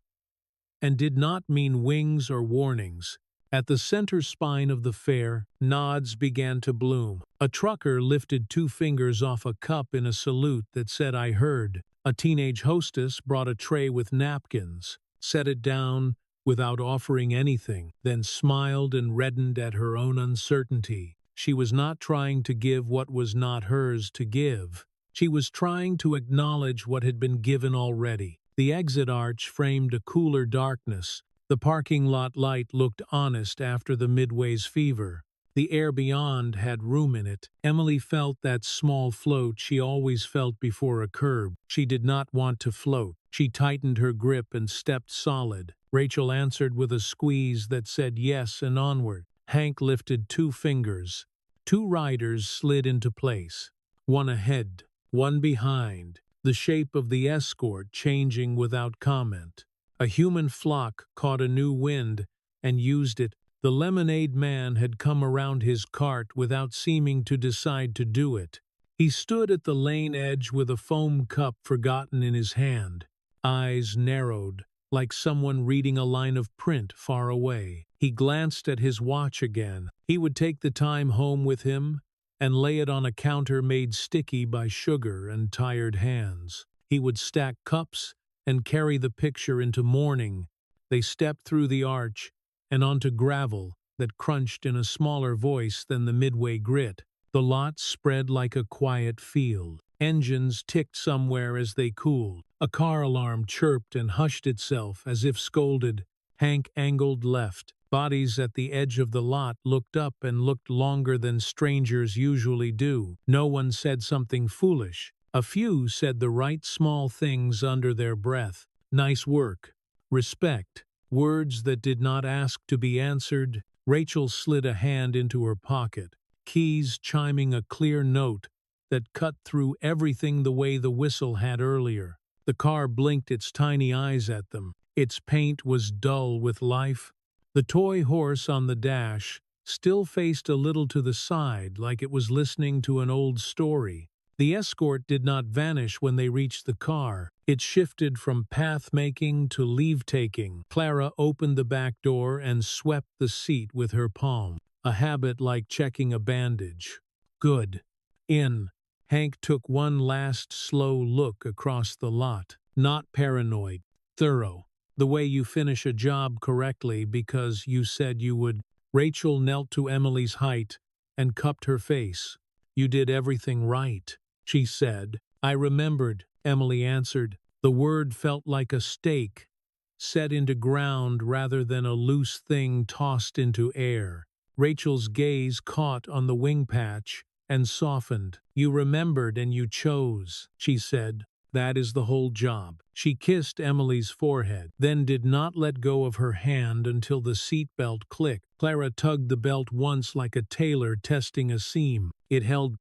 S1: and did not mean wings or warnings. At the center spine of the fair, nods began to bloom. A trucker lifted 2 fingers off a cup in a salute that said, "I heard." A teenage hostess brought a tray with napkins, set it down without offering anything, then smiled and reddened at her own uncertainty. She was not trying to give what was not hers to give. She was trying to acknowledge what had been given already. The exit arch framed a cooler darkness. The parking lot light looked honest after the Midway's fever. The air beyond had room in it. Emily felt that small float she always felt before a curb. She did not want to float. She tightened her grip and stepped solid. Rachel answered with a squeeze that said yes and onward. Hank lifted 2 fingers. 2 riders slid into place. One ahead, one behind, the shape of the escort changing without comment. A human flock caught a new wind and used it. The lemonade man had come around his cart without seeming to decide to do it. He stood at the lane edge with a foam cup forgotten in his hand, eyes narrowed, like someone reading a line of print far away. He glanced at his watch again. He would take the time home with him and lay it on a counter made sticky by sugar and tired hands. He would stack cups and carry the picture into morning. They stepped through the arch and onto gravel that crunched in a smaller voice than the Midway grit. The lot spread like a quiet field. Engines ticked somewhere as they cooled. A car alarm chirped and hushed itself as if scolded. Hank angled left. Bodies at the edge of the lot looked up and looked longer than strangers usually do. No one said something foolish. A few said the right small things under their breath. Nice work. respect, words that did not ask to be answered. Rachel slid a hand into her pocket, keys chiming a clear note that cut through everything the way the whistle had earlier. The car blinked its tiny eyes at them. Its paint was dull with life. The toy horse on the dash still faced a little to the side like it was listening to an old story. The escort did not vanish when they reached the car. It shifted from path-making to leave-taking. Clara opened the back door and swept the seat with her palm, a habit like checking a bandage. Good. In. Hank took one last slow look across the lot. Not paranoid. Thorough. The way you finish a job correctly because you said you would. Rachel knelt to Emily's height and cupped her face. You did everything right, she said. I remembered, Emily answered. The word felt like a stake, set into ground rather than a loose thing tossed into air. Rachel's gaze caught on the wing patch and softened. You remembered and you chose, she said. That is the whole job. She kissed Emily's forehead, then did not let go of her hand until the seatbelt clicked. Clara tugged the belt once like a tailor testing a seam. It held.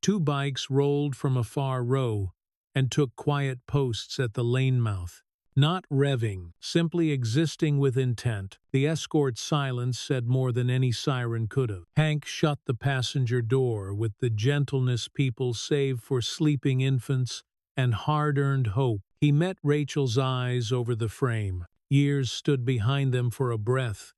S1: Two bikes rolled from a far row and took quiet posts at the lane mouth. Not revving, simply existing with intent. The escort's silence said more than any siren could have. Hank shut the passenger door with the gentleness people save for sleeping infants and hard-earned hope. He met Rachel's eyes over the frame. Years stood behind them for a breath,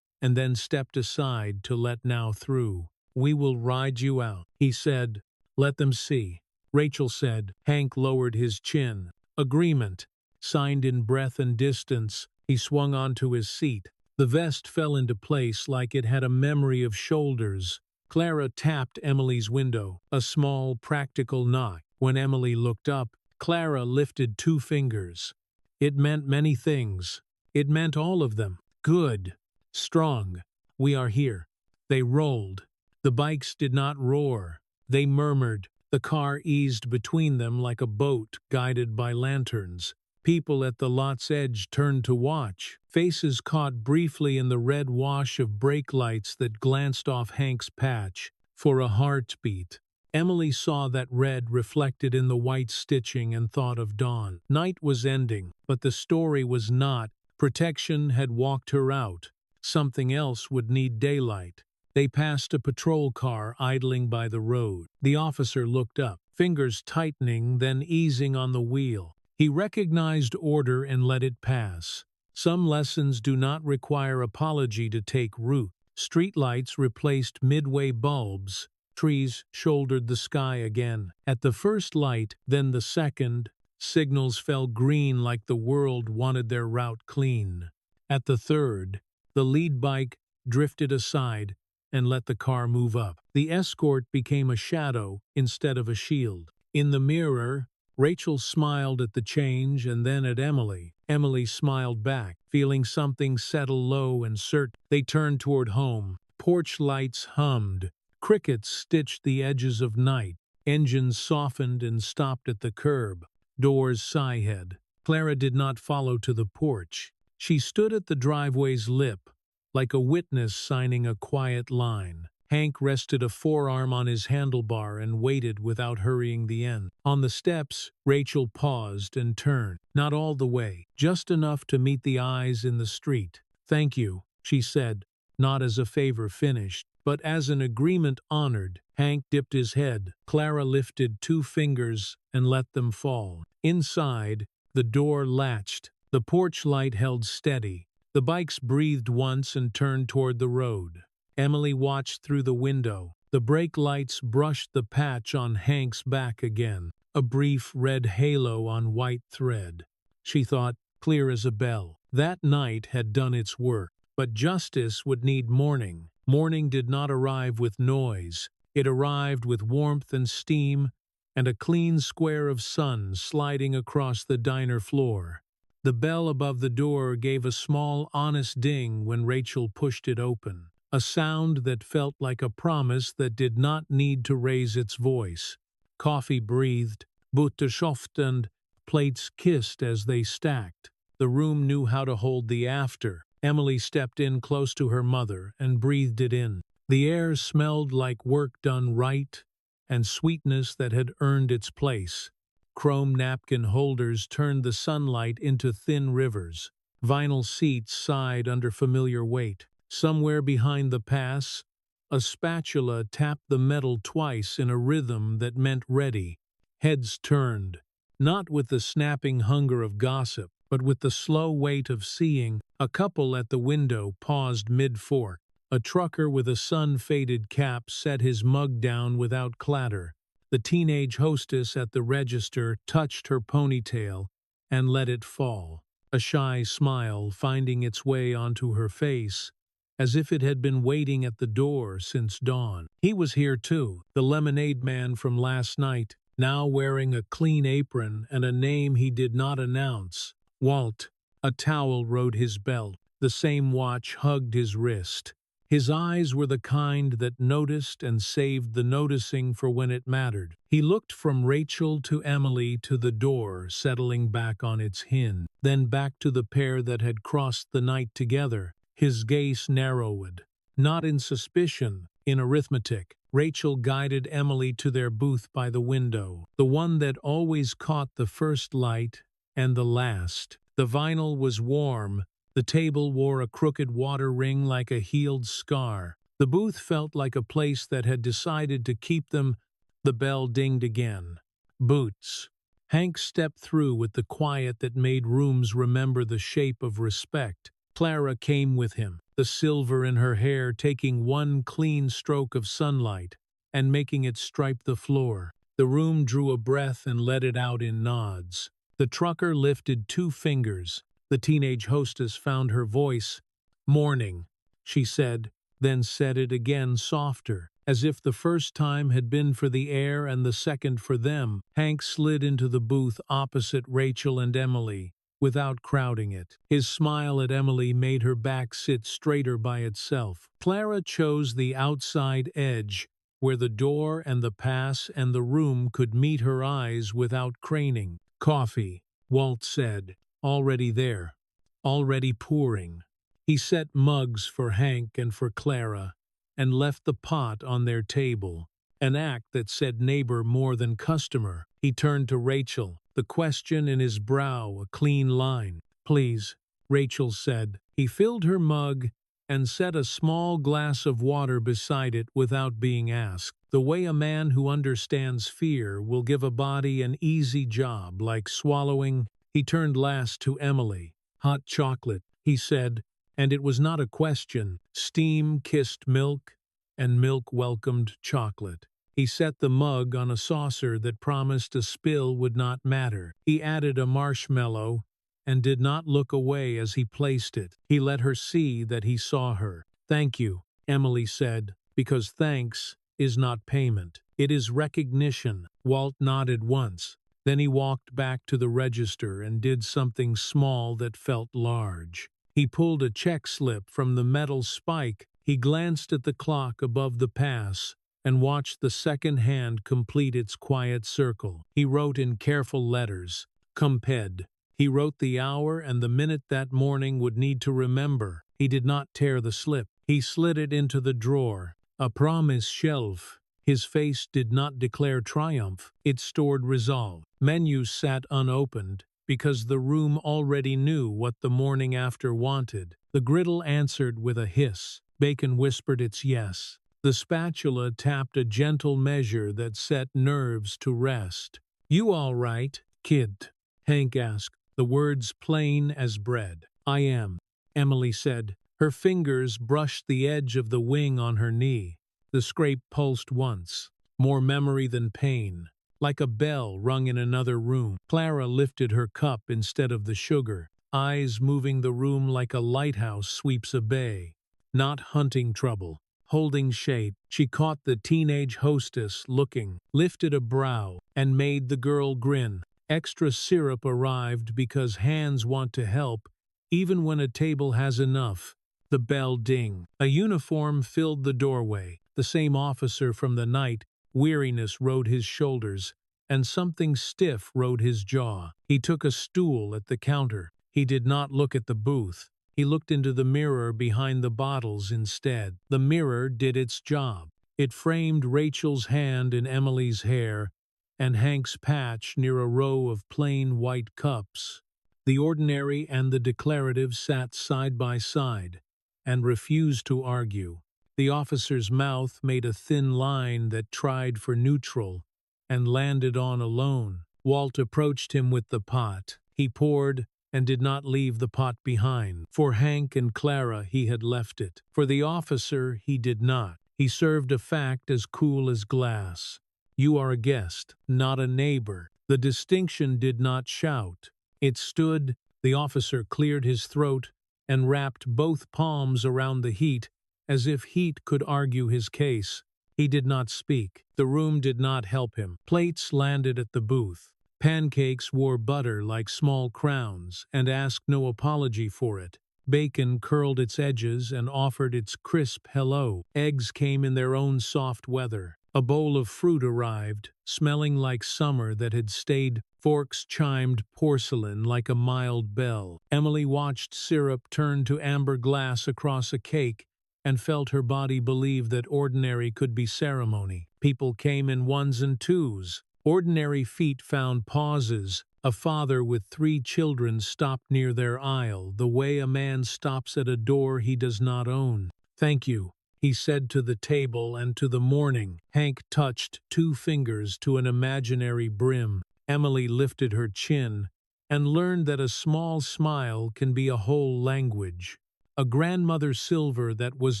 S1: and then stepped aside to let now through. We will ride you out, he said. Let them see. Rachel said. Hank lowered his chin. Agreement. Signed in breath and distance. He swung onto his seat. The vest fell into place like it had a memory of shoulders. Clara tapped Emily's window, a small, practical knock. When Emily looked up, Clara lifted two fingers. It meant many things. It meant all of them. Good. Strong. We are here. They rolled. The bikes did not roar. They murmured. The car eased between them like a boat guided by lanterns. People at the lot's edge turned to watch, faces caught briefly in the red wash of brake lights that glanced off Hank's patch. For a heartbeat. Emily saw that red reflected in the white stitching and thought of dawn. Night was ending, but the story was not. Protection had walked her out. Something else would need daylight. They passed a patrol car idling by the road. The officer looked up, fingers tightening, then easing on the wheel. He recognized order and let it pass. Some lessons do not require apology to take root. Streetlights replaced midway bulbs. Trees shouldered the sky again. At the first light, then the second, signals fell green like the world wanted their route clean. At the third, the lead bike drifted aside and let the car move up. The escort became a shadow instead of a shield. In the mirror, Rachel smiled at the change and then at Emily. Emily smiled back, feeling something settle low and certain. They turned toward home. Porch lights hummed. Crickets stitched the edges of night. Engines softened and stopped at the curb. Doors sighed. Clara did not follow to the porch. She stood at the driveway's lip, like a witness signing a quiet line. Hank rested a forearm on his handlebar and waited without hurrying the end. On the steps, Rachel paused and turned. Not all the way, just enough to meet the eyes in the street. Thank you, she said, not as a favor finished, but as an agreement honored. Hank dipped his head. Clara lifted two fingers and let them fall. Inside, the door latched. The porch light held steady. The bikes breathed once and turned toward the road. Emily watched through the window. The brake lights brushed the patch on Hank's back again, a brief red halo on white thread. She thought, clear as a bell. That night had done its work. But justice would need morning. Morning did not arrive with noise. It arrived with warmth and steam, and a clean square of sun sliding across the diner floor. The bell above the door gave a small, honest ding when Rachel pushed it open, a sound that felt like a promise that did not need to raise its voice. Coffee breathed, Butter softened, plates kissed as they stacked. The room knew how to hold the after. Emily stepped in close to her mother and breathed it in. The air smelled like work done right and sweetness that had earned its place. Chrome napkin holders turned the sunlight into thin rivers. Vinyl seats sighed under familiar weight. Somewhere behind the pass, a spatula tapped the metal twice in a rhythm that meant ready. Heads turned, not with the snapping hunger of gossip, but with the slow weight of seeing. A couple at the window paused mid-fork. A trucker with a sun-faded cap set his mug down without clatter. The teenage hostess at the register touched her ponytail and let it fall, a shy smile finding its way onto her face, as if it had been waiting at the door since dawn. He was here too, the lemonade man from last night, now wearing a clean apron and a name he did not announce. Walt. A towel rode his belt. The same watch hugged his wrist. His eyes were the kind that noticed and saved the noticing for when it mattered. He looked from Rachel to Emily to the door settling back on its hinge, then back to the pair that had crossed the night together. His gaze narrowed, not in suspicion, in arithmetic. Rachel guided Emily to their booth by the window, the one that always caught the first light and the last. The vinyl was warm. The table wore a crooked water ring like a healed scar. The booth felt like a place that had decided to keep them. The bell dinged again. Boots. Hank stepped through with the quiet that made rooms remember the shape of respect. Clara came with him, the silver in her hair taking one clean stroke of sunlight and making it stripe the floor. The room drew a breath and let it out in nods. The trucker lifted 2 fingers. The teenage hostess found her voice. "Morning," she said, then said it again softer, as if the first time had been for the air and the second for them. Hank slid into the booth opposite Rachel and Emily, without crowding it. His smile at Emily made her back sit straighter by itself. Clara chose the outside edge, where the door and the pass and the room could meet her eyes without craning. "Coffee," Walt said. "Already there. Already pouring." He set mugs for Hank and for Clara, and left the pot on their table, an act that said neighbor more than customer. He turned to Rachel, the question in his brow a clean line. "Please," Rachel said. He filled her mug and set a small glass of water beside it without being asked. The way a man who understands fear will give a body an easy job like swallowing. He turned last to Emily. "Hot chocolate," he said, and it was not a question. Steam kissed milk, and milk welcomed chocolate. He set the mug on a saucer that promised a spill would not matter. He added a marshmallow and did not look away as he placed it. He let her see that he saw her. "Thank you," Emily said, "because thanks is not payment. It is recognition." Walt nodded once. Then he walked back to the register and did something small that felt large. He pulled a check slip from the metal spike. He glanced at the clock above the pass and watched the second hand complete its quiet circle. He wrote in careful letters, "Comped." He wrote the hour and the minute that morning would need to remember. He did not tear the slip. He slid it into the drawer, a promise shelf. His face did not declare triumph. It stored resolve. Menus sat unopened, because the room already knew what the morning after wanted. The griddle answered with a hiss. Bacon whispered its yes. The spatula tapped a gentle measure that set nerves to rest. "You all right, kid?" Hank asked, the words plain as bread. "I am," Emily said. Her fingers brushed the edge of the wing on her knee. The scrape pulsed once, more memory than pain, like a bell rung in another room. Clara lifted her cup instead of the sugar, eyes moving the room like a lighthouse sweeps a bay. Not hunting trouble, holding shape. She caught the teenage hostess looking, lifted a brow, and made the girl grin. Extra syrup arrived because hands want to help, even when a table has enough. The bell dinged. A uniform filled the doorway. The same officer from the night. Weariness rode his shoulders, and something stiff rode his jaw. He took a stool at the counter. He did not look at the booth. He looked into the mirror behind the bottles instead. The mirror did its job. It framed Rachel's hand in Emily's hair and Hank's patch near a row of plain white cups. The ordinary and the declarative sat side by side and refused to argue. The officer's mouth made a thin line that tried for neutral and landed on alone. Walt approached him with the pot. He poured and did not leave the pot behind. For Hank and Clara he had left it. For the officer he did not. He served a fact as cool as glass. You are a guest, not a neighbor. The distinction did not shout. It stood. The officer cleared his throat and wrapped both palms around the heat, as if heat could argue his case. He did not speak. The room did not help him. Plates landed at the booth. Pancakes wore butter like small crowns and asked no apology for it. Bacon curled its edges and offered its crisp hello. Eggs came in their own soft weather. A bowl of fruit arrived, smelling like summer that had stayed. Forks chimed porcelain like a mild bell. Emily watched syrup turn to amber glass across a cake and felt her body believe that ordinary could be ceremony. People came in ones and twos. Ordinary feet found pauses. A father with 3 children stopped near their aisle, the way a man stops at a door he does not own. Thank you, he said to the table and to the morning. Hank touched 2 fingers to an imaginary brim. Emily lifted her chin and learned that a small smile can be a whole language. A grandmother silver that was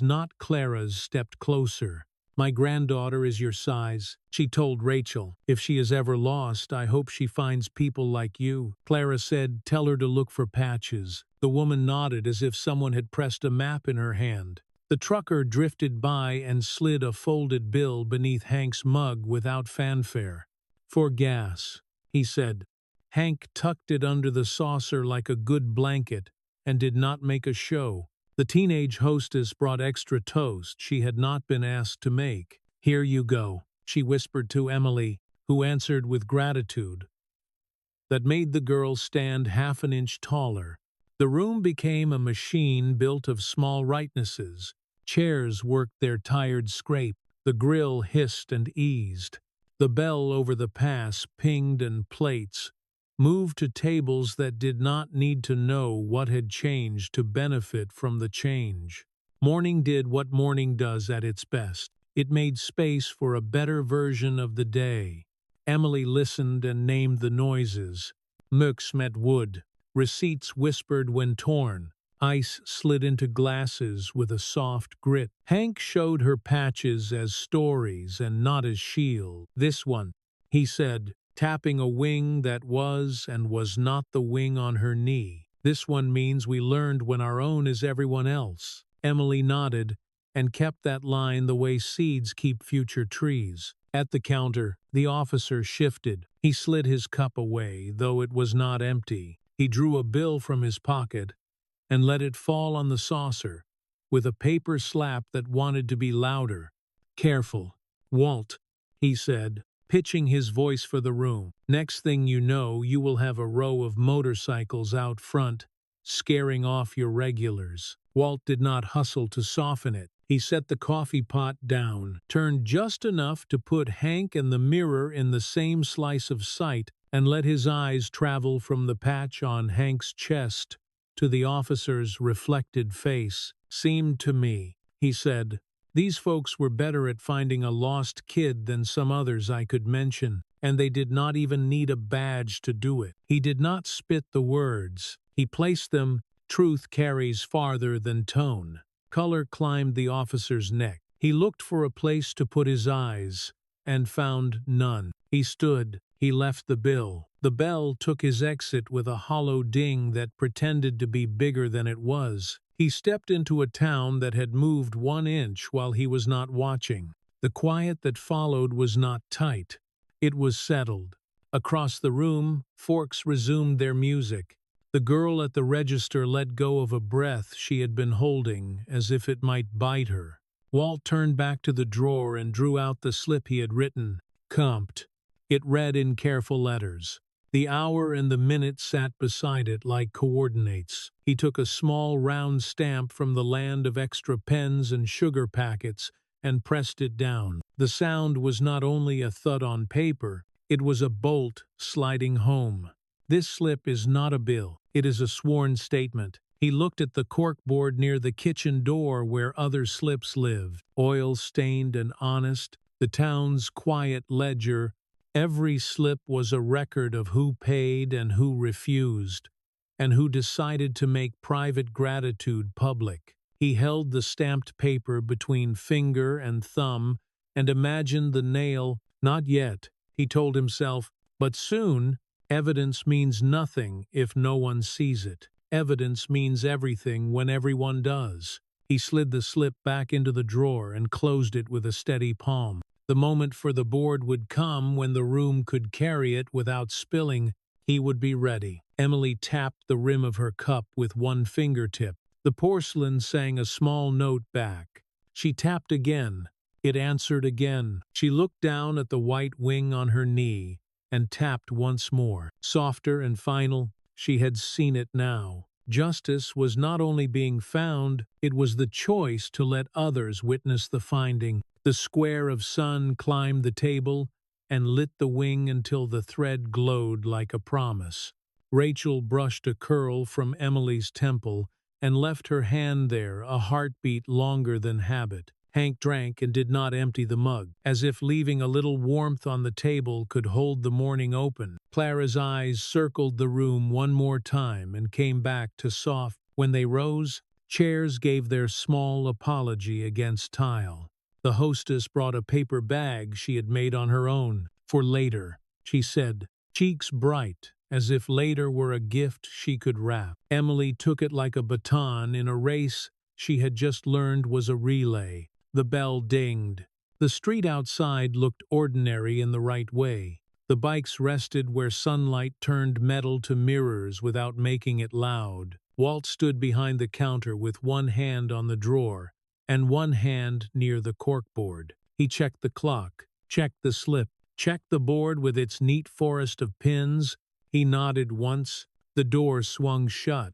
S1: not Clara's stepped closer. My granddaughter is your size, she told Rachel. If she is ever lost, I hope she finds people like you. Clara said, tell her to look for patches. The woman nodded as if someone had pressed a map in her hand. The trucker drifted by and slid a folded bill beneath Hank's mug without fanfare. For gas, he said. Hank tucked it under the saucer like a good blanket and did not make a show. The teenage hostess brought extra toast she had not been asked to make. Here you go, she whispered to Emily, who answered with gratitude that made the girl stand half an inch taller. The room became a machine built of small rightnesses. Chairs worked their tired scrape. The grill hissed and eased. The bell over the pass pinged and plates moved to tables that did not need to know what had changed to benefit from the change. Morning did what morning does at its best. It made space for a better version of the day. Emily listened and named the noises. Mooks met wood. Receipts whispered when torn. Ice slid into glasses with a soft grit. Hank showed her patches as stories and not as shield. This one, he said, tapping a wing that was and was not the wing on her knee. This one means we learned when our own is everyone else. Emily nodded and kept that line the way seeds keep future trees. At the counter, the officer shifted. He slid his cup away, though it was not empty. He drew a bill from his pocket and let it fall on the saucer, with a paper slap that wanted to be louder. Careful, Walt, he said, pitching his voice for the room. Next thing you know, you will have a row of motorcycles out front, scaring off your regulars. Walt did not hustle to soften it. He set the coffee pot down, turned just enough to put Hank and the mirror in the same slice of sight, and let his eyes travel from the patch on Hank's chest to the officer's reflected face. Seemed to me, he said, these folks were better at finding a lost kid than some others I could mention, and they did not even need a badge to do it. He did not spit the words. He placed them. Truth carries farther than tone. Color climbed the officer's neck. He looked for a place to put his eyes, and found none. He stood. He left the bill. The bell took his exit with a hollow ding that pretended to be bigger than it was. He stepped into a town that had moved 1 inch while he was not watching. The quiet that followed was not tight. It was settled. Across the room, forks resumed their music. The girl at the register let go of a breath she had been holding, as if it might bite her. Walt turned back to the drawer and drew out the slip he had written. Comped. It read in careful letters. The hour and the minute sat beside it like coordinates. He took a small round stamp from the land of extra pens and sugar packets and pressed it down. The sound was not only a thud on paper, it was a bolt sliding home. This slip is not a bill, it is a sworn statement. He looked at the corkboard near the kitchen door where other slips lived, oil-stained and honest, the town's quiet ledger. Every slip was a record of who paid and who refused, and who decided to make private gratitude public. He held the stamped paper between finger and thumb and imagined the nail. Not yet, he told himself, but soon. Evidence means nothing if no one sees it. Evidence means everything when everyone does. He slid the slip back into the drawer and closed it with a steady palm. The moment for the board would come when the room could carry it without spilling. He would be ready. Emily tapped the rim of her cup with one fingertip. The porcelain sang a small note back. She tapped again. It answered again. She looked down at the white wing on her knee and tapped once more. Softer and final, she had seen it now. Justice was not only being found, it was the choice to let others witness the finding. The square of sun climbed the table and lit the wing until the thread glowed like a promise. Rachel brushed a curl from Emily's temple and left her hand there, a heartbeat longer than habit. Hank drank and did not empty the mug, as if leaving a little warmth on the table could hold the morning open. Clara's eyes circled the room one more time and came back to soft. When they rose, chairs gave their small apology against tile. The hostess brought a paper bag she had made on her own. For later, she said, cheeks bright, as if later were a gift she could wrap. Emily took it like a baton in a race she had just learned was a relay. The bell dinged. The street outside looked ordinary in the right way. The bikes rested where sunlight turned metal to mirrors without making it loud. Walt stood behind the counter with one hand on the drawer and one hand near the corkboard. He checked the clock, checked the slip, checked the board with its neat forest of pins. He nodded once. The door swung shut.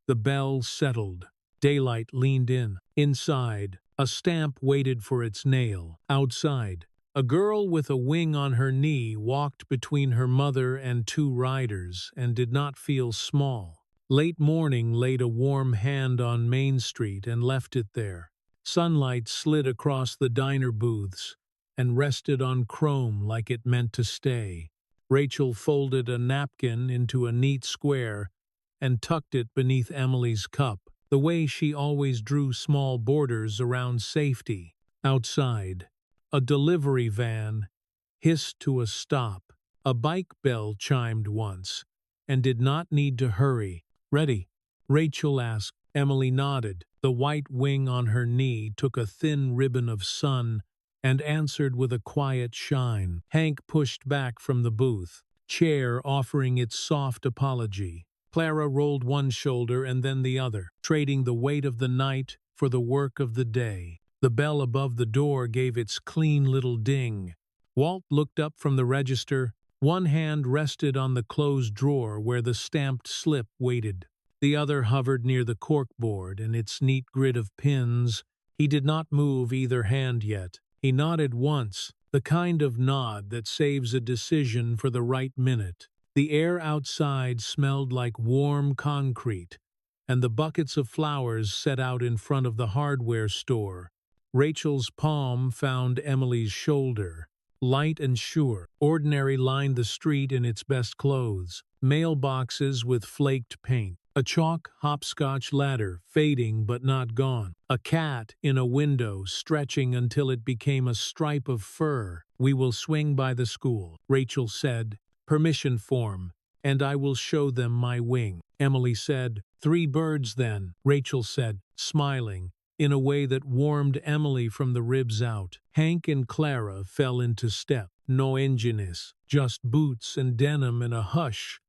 S1: The bell settled. Daylight leaned in. Inside, a stamp waited for its nail. Outside, a girl with a wing on her knee walked between her mother and two riders and did not feel small. Late morning laid a warm hand on Main Street and left it there. Sunlight slid across the diner booths and rested on chrome like it meant to stay. Rachel folded a napkin into a neat square and tucked it beneath Emily's cup, the way she always drew small borders around safety. Outside, a delivery van hissed to a stop. A bike bell chimed once and did not need to hurry. Ready? Rachel asked. Emily nodded. The white wing on her knee took a thin ribbon of sun and answered with a quiet shine. Hank pushed back from the booth, chair offering its soft apology. Clara rolled one shoulder and then the other, trading the weight of the night for the work of the day. The bell above the door gave its clean little ding. Walt looked up from the register. One hand rested on the closed drawer where the stamped slip waited. The other hovered near the corkboard and its neat grid of pins. He did not move either hand yet. He nodded once, the kind of nod that saves a decision for the right minute. The air outside smelled like warm concrete, and the buckets of flowers set out in front of the hardware store. Rachel's palm found Emily's shoulder. Light and sure, ordinary lined the street in its best clothes. Mailboxes with flaked paint. A chalk hopscotch ladder, fading but not gone. A cat in a window, stretching until it became a stripe of fur. We will swing by the school, Rachel said. Permission form, and I will show them my wing. Emily said. 3 birds then, Rachel said, smiling, in a way that warmed Emily from the ribs out. Hank and Clara fell into step. No engineers, just boots and denim in a hush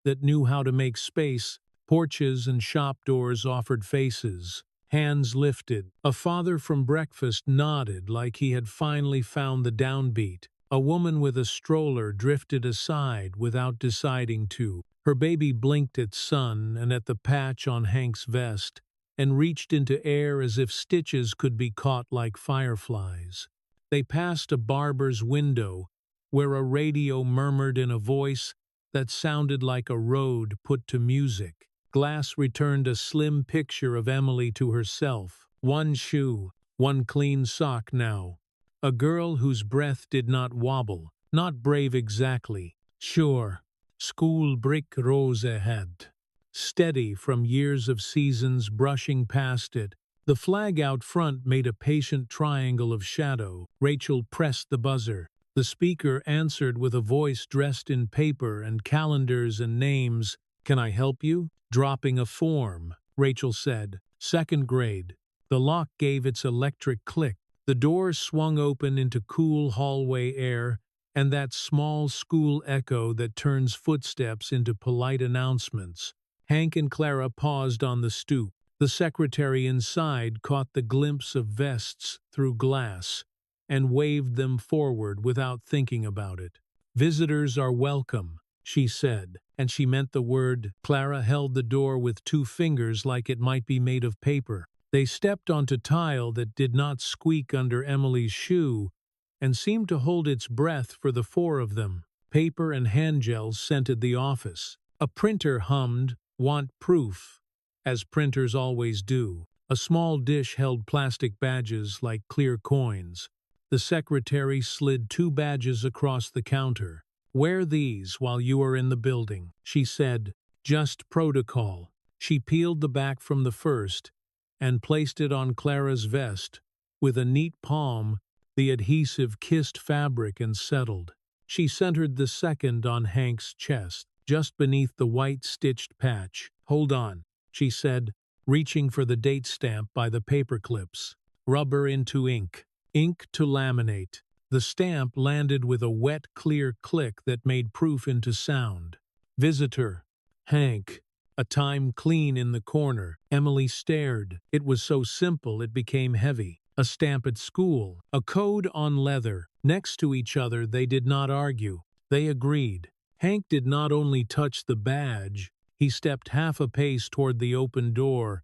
S1: that knew how to make space. Porches and shop doors offered faces. Hands lifted. A father from breakfast nodded like he had finally found the downbeat. A woman with a stroller drifted aside without deciding to. Her baby blinked at sun and at the patch on Hank's vest, and reached into air as if stitches could be caught like fireflies. They passed a barber's window, where a radio murmured in a voice that sounded like a road put to music. Glass returned a slim picture of Emily to herself. One shoe, one clean sock now. A girl whose breath did not wobble, not brave exactly. Sure, school brick rose ahead. Steady from years of seasons brushing past it, the flag out front made a patient triangle of shadow. Rachel pressed the buzzer. The speaker answered with a voice dressed in paper and calendars and names. "Can I help you?" "Dropping a form," Rachel said. "Second grade." The lock gave its electric click. The door swung open into cool hallway air, and that small school echo that turns footsteps into polite announcements. Hank and Clara paused on the stoop. The secretary inside caught the glimpse of vests through glass and waved them forward without thinking about it. "Visitors are welcome," she said, and she meant the word. Clara held the door with two fingers like it might be made of paper. They stepped onto tile that did not squeak under Emily's shoe and seemed to hold its breath for the four of them. Paper and hand gels scented the office. A printer hummed, "Want proof," as printers always do. A small dish held plastic badges like clear coins. The secretary slid 2 badges across the counter. "Wear these while you are in the building," she said. "Just protocol." She peeled the back from the first and placed it on Clara's vest. With a neat palm, the adhesive kissed fabric and settled. She centered the second on Hank's chest, just beneath the white stitched patch. "Hold on," she said, reaching for the date stamp by the paper clips. "Rubber into ink. Ink to laminate." The stamp landed with a wet, clear click that made proof into sound. "Visitor, Hank." A time clean in the corner. Emily stared. It was so simple it became heavy. A stamp at school. A code on leather. Next to each other they did not argue. They agreed. Hank did not only touch the badge, he stepped half a pace toward the open door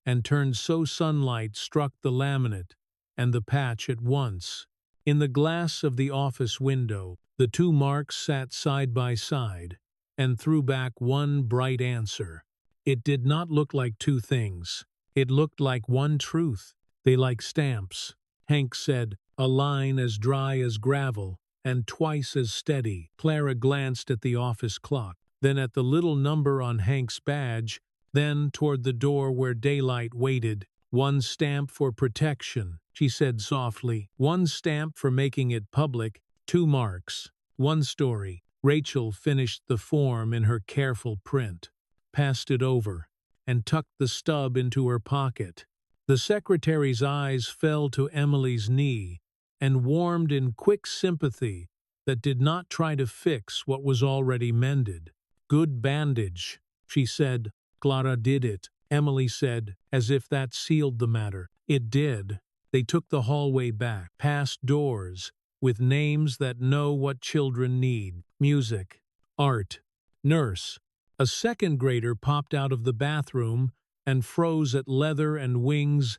S1: and turned so sunlight struck the laminate and the patch at once. In the glass of the office window, the two marks sat side by side and threw back one bright answer. It did not look like two things. It looked like one truth. "They like stamps," Hank said, a line as dry as gravel and twice as steady. Clara glanced at the office clock, then at the little number on Hank's badge, then toward the door where daylight waited. "One stamp for protection," she said softly. "One stamp for making it public. 2 marks. One story." Rachel finished the form in her careful print, passed it over, and tucked the stub into her pocket. The secretary's eyes fell to Emily's knee and warmed in quick sympathy that did not try to fix what was already mended. "Good bandage," she said. "Clara did it," Emily said, as if that sealed the matter. It did. They took the hallway back, past doors, with names that know what children need. Music, art, nurse. A second grader popped out of the bathroom and froze at leather and wings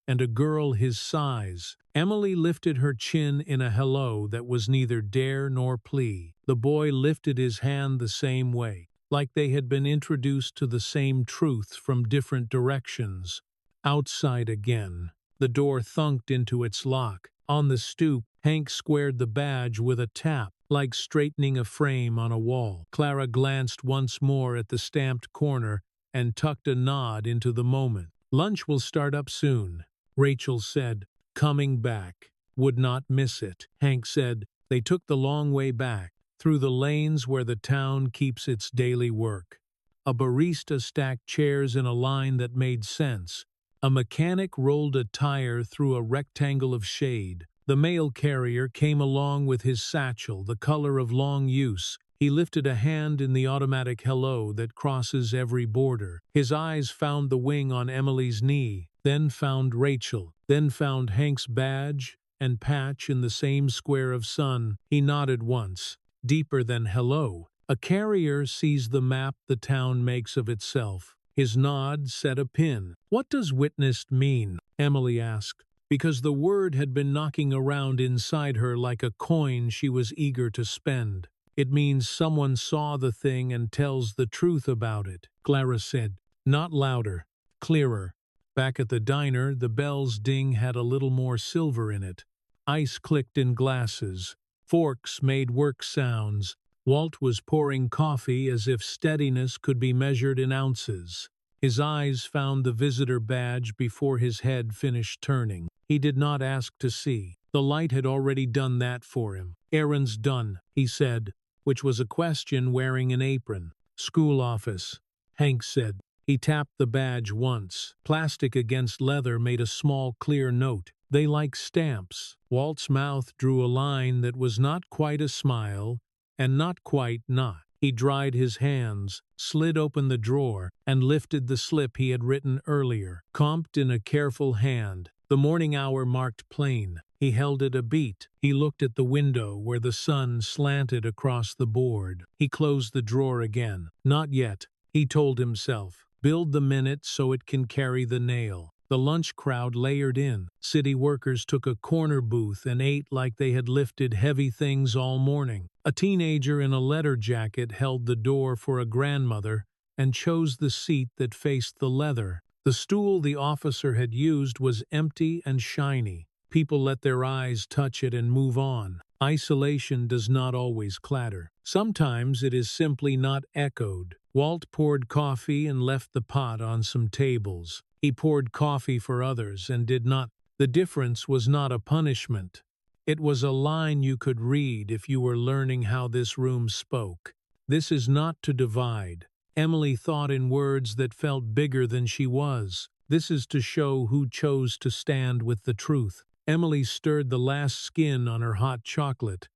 S1: and a girl his size. Emily lifted her chin in a hello that was neither dare nor plea. The boy lifted his hand the same way, like they had been introduced to the same truth from different directions. Outside again. The door thunked into its lock. On the stoop, Hank squared the badge with a tap, like straightening a frame on a wall. Clara glanced once more at the stamped corner and tucked a nod into the moment. "Lunch will start up soon," Rachel said, coming back. "Would not miss it," Hank said. They took the long way back, through the lanes where the town keeps its daily work. A barista stacked chairs in a line that made sense. A mechanic rolled a tire through a rectangle of shade. The mail carrier came along with his satchel, the color of long use. He lifted a hand in the automatic hello that crosses every border. His eyes found the wing on Emily's knee, then found Rachel, then found Hank's badge, and patch in the same square of sun. He nodded once, deeper than hello. A carrier sees the map the town makes of itself. His nod set a pin. What does witnessed mean? Emily asked, because the word had been knocking around inside her like a coin she was eager to spend. It means someone saw the thing and tells the truth about it, Clara said. Not louder, clearer. Back at the diner, the bell's ding had a little more silver in it. Ice clicked in glasses. Forks made work sounds. Walt was pouring coffee as if steadiness could be measured in ounces. His eyes found the visitor badge before his head finished turning. He did not ask to see. The light had already done that for him. Errand's done, he said, which was a question wearing an apron. School office, Hank said. He tapped the badge once. Plastic against leather made a small, clear note. They like stamps. Walt's mouth drew a line that was not quite a smile, and not quite not. He dried his hands, slid open the drawer, and lifted the slip he had written earlier, comped in a careful hand. The morning hour marked plain. He held it a beat. He looked at the window where the sun slanted across the board. He closed the drawer again. Not yet, he told himself. Build the minute so it can carry the nail. The lunch crowd layered in. City workers took a corner booth and ate like they had lifted heavy things all morning. A teenager in a leather jacket held the door for a grandmother and chose the seat that faced the leather. The stool the officer had used was empty and shiny. People let their eyes touch it and move on. Isolation does not always clatter. Sometimes it is simply not echoed. Walt poured coffee and left the pot on some tables. He poured coffee for others and did not. The difference was not a punishment. It was a line you could read if you were learning how this room spoke. This is not to divide. Emily thought in words that felt bigger than she was. This is to show who chose to stand with the truth. Emily stirred the last skin on her hot chocolate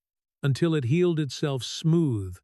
S1: until it healed itself smooth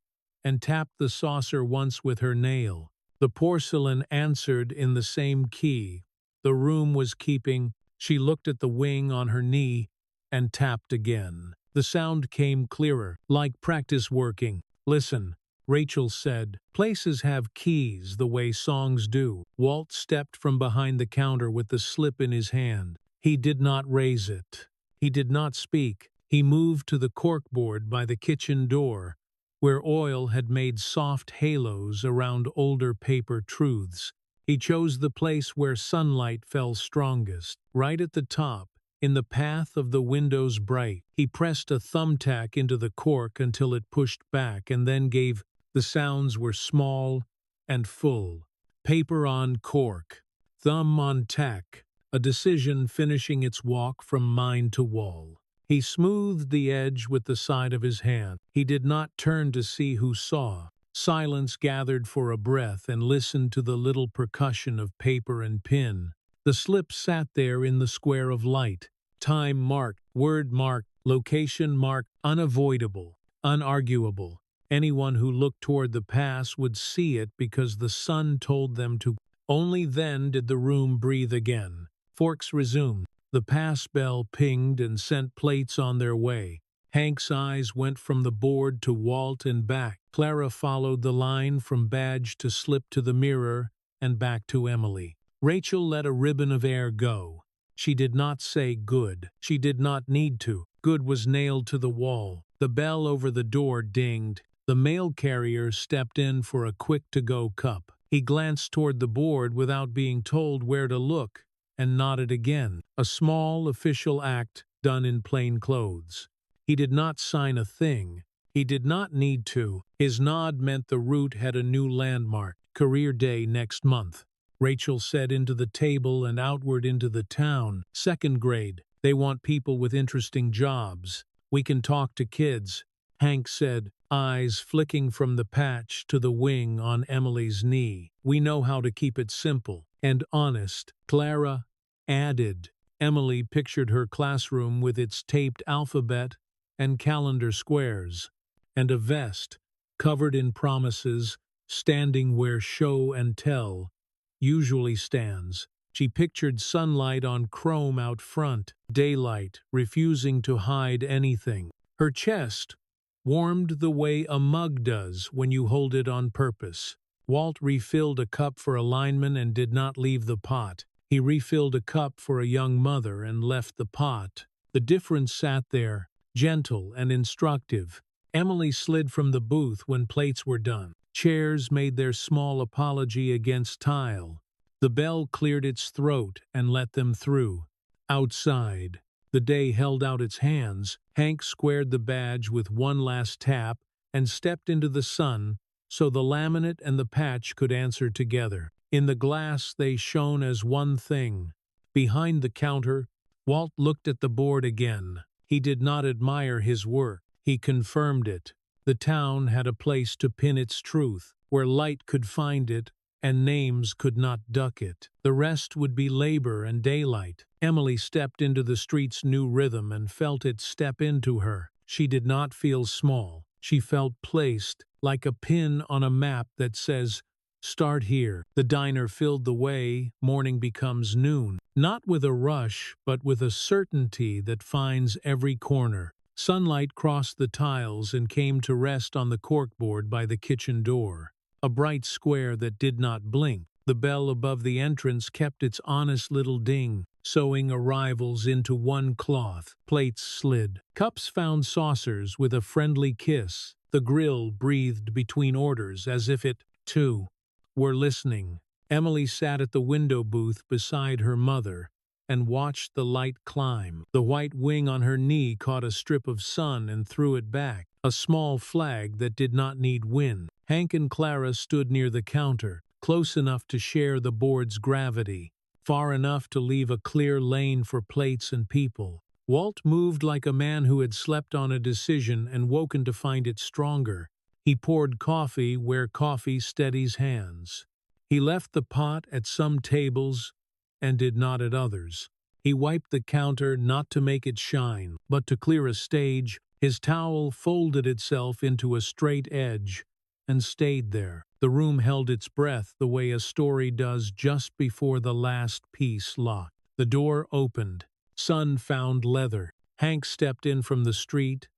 S1: and tapped the saucer once with her nail. The porcelain answered in the same key. The room was keeping. She looked at the wing on her knee and tapped again. The sound came clearer, like practice working. Listen, Rachel said. Places have keys the way songs do. Walt stepped from behind the counter with the slip in his hand. He did not raise it. He did not speak. He moved to the corkboard by the kitchen door, where oil had made soft halos around older paper truths. He chose the place where sunlight fell strongest, right at the top, in the path of the window's bright. He pressed a thumbtack into the cork until it pushed back and then gave. The sounds were small and full. Paper on cork, thumb on tack, a decision finishing its walk from mind to wall. He smoothed the edge with the side of his hand. He did not turn to see who saw. Silence gathered for a breath and listened to the little percussion of paper and pen. The slip sat there in the square of light. Time marked, word marked, location marked, unavoidable, unarguable. Anyone who looked toward the past would see it because the sun told them to. Only then did the room breathe again. Forks resumed. The pass bell pinged and sent plates on their way. Hank's eyes went from the board to Walt and back. Clara followed the line from badge to slip to the mirror and back to Emily. Rachel let a ribbon of air go. She did not say good. She did not need to. Good was nailed to the wall. The bell over the door dinged. The mail carrier stepped in for a quick-to-go cup. He glanced toward the board without being told where to look and nodded again. A small official act done in plain clothes. He did not sign a thing. He did not need to. His nod meant the route had a new landmark. Career day next month. Rachel said into the table and outward into the town. Second grade. They want people with interesting jobs. We can talk to kids. Hank said, eyes flicking from the patch to the wing on Emily's knee. We know how to keep it simple and honest. Clara added. Emily pictured her classroom with its taped alphabet and calendar squares, and a vest, covered in promises, standing where show and tell usually stands. She pictured sunlight on chrome out front, daylight, refusing to hide anything. Her chest warmed the way a mug does when you hold it on purpose. Walt refilled a cup for a lineman and did not leave the pot. He refilled a cup for a young mother and left the pot. The difference sat there, gentle and instructive. Emily slid from the booth when plates were done. Chairs made their small apology against tile. The bell cleared its throat and let them through. Outside, the day held out its hands. Hank squared the badge with one last tap and stepped into the sun so the laminate and the patch could answer together. In the glass they shone as one thing. Behind the counter, Walt looked at the board again. He did not admire his work. He confirmed it. The town had a place to pin its truth, where light could find it and names could not duck it. The rest would be labor and daylight. Emily stepped into the street's new rhythm and felt it step into her. She did not feel small. She felt placed, like a pin on a map that says, "Start here." The diner filled the way. Morning becomes noon. Not with a rush, but with a certainty that finds every corner. Sunlight crossed the tiles and came to rest on the corkboard by the kitchen door. A bright square that did not blink. The bell above the entrance kept its honest little ding, sewing arrivals into one cloth. Plates slid. Cups found saucers with a friendly kiss. The grill breathed between orders as if it, too, were listening. Emily sat at the window booth beside her mother and watched the light climb. The white wing on her knee caught a strip of sun and threw it back, a small flag that did not need wind. Hank and Clara stood near the counter, close enough to share the board's gravity, far enough to leave a clear lane for plates and people. Walt moved like a man who had slept on a decision and woken to find it stronger. He poured coffee where coffee steadies hands. He left the pot at some tables and did not at others. He wiped the counter not to make it shine, but to clear a stage. His towel folded itself into a straight edge and stayed there. The room held its breath the way a story does just before the last piece locked. The door opened. Sun found leather. Hank stepped in from the street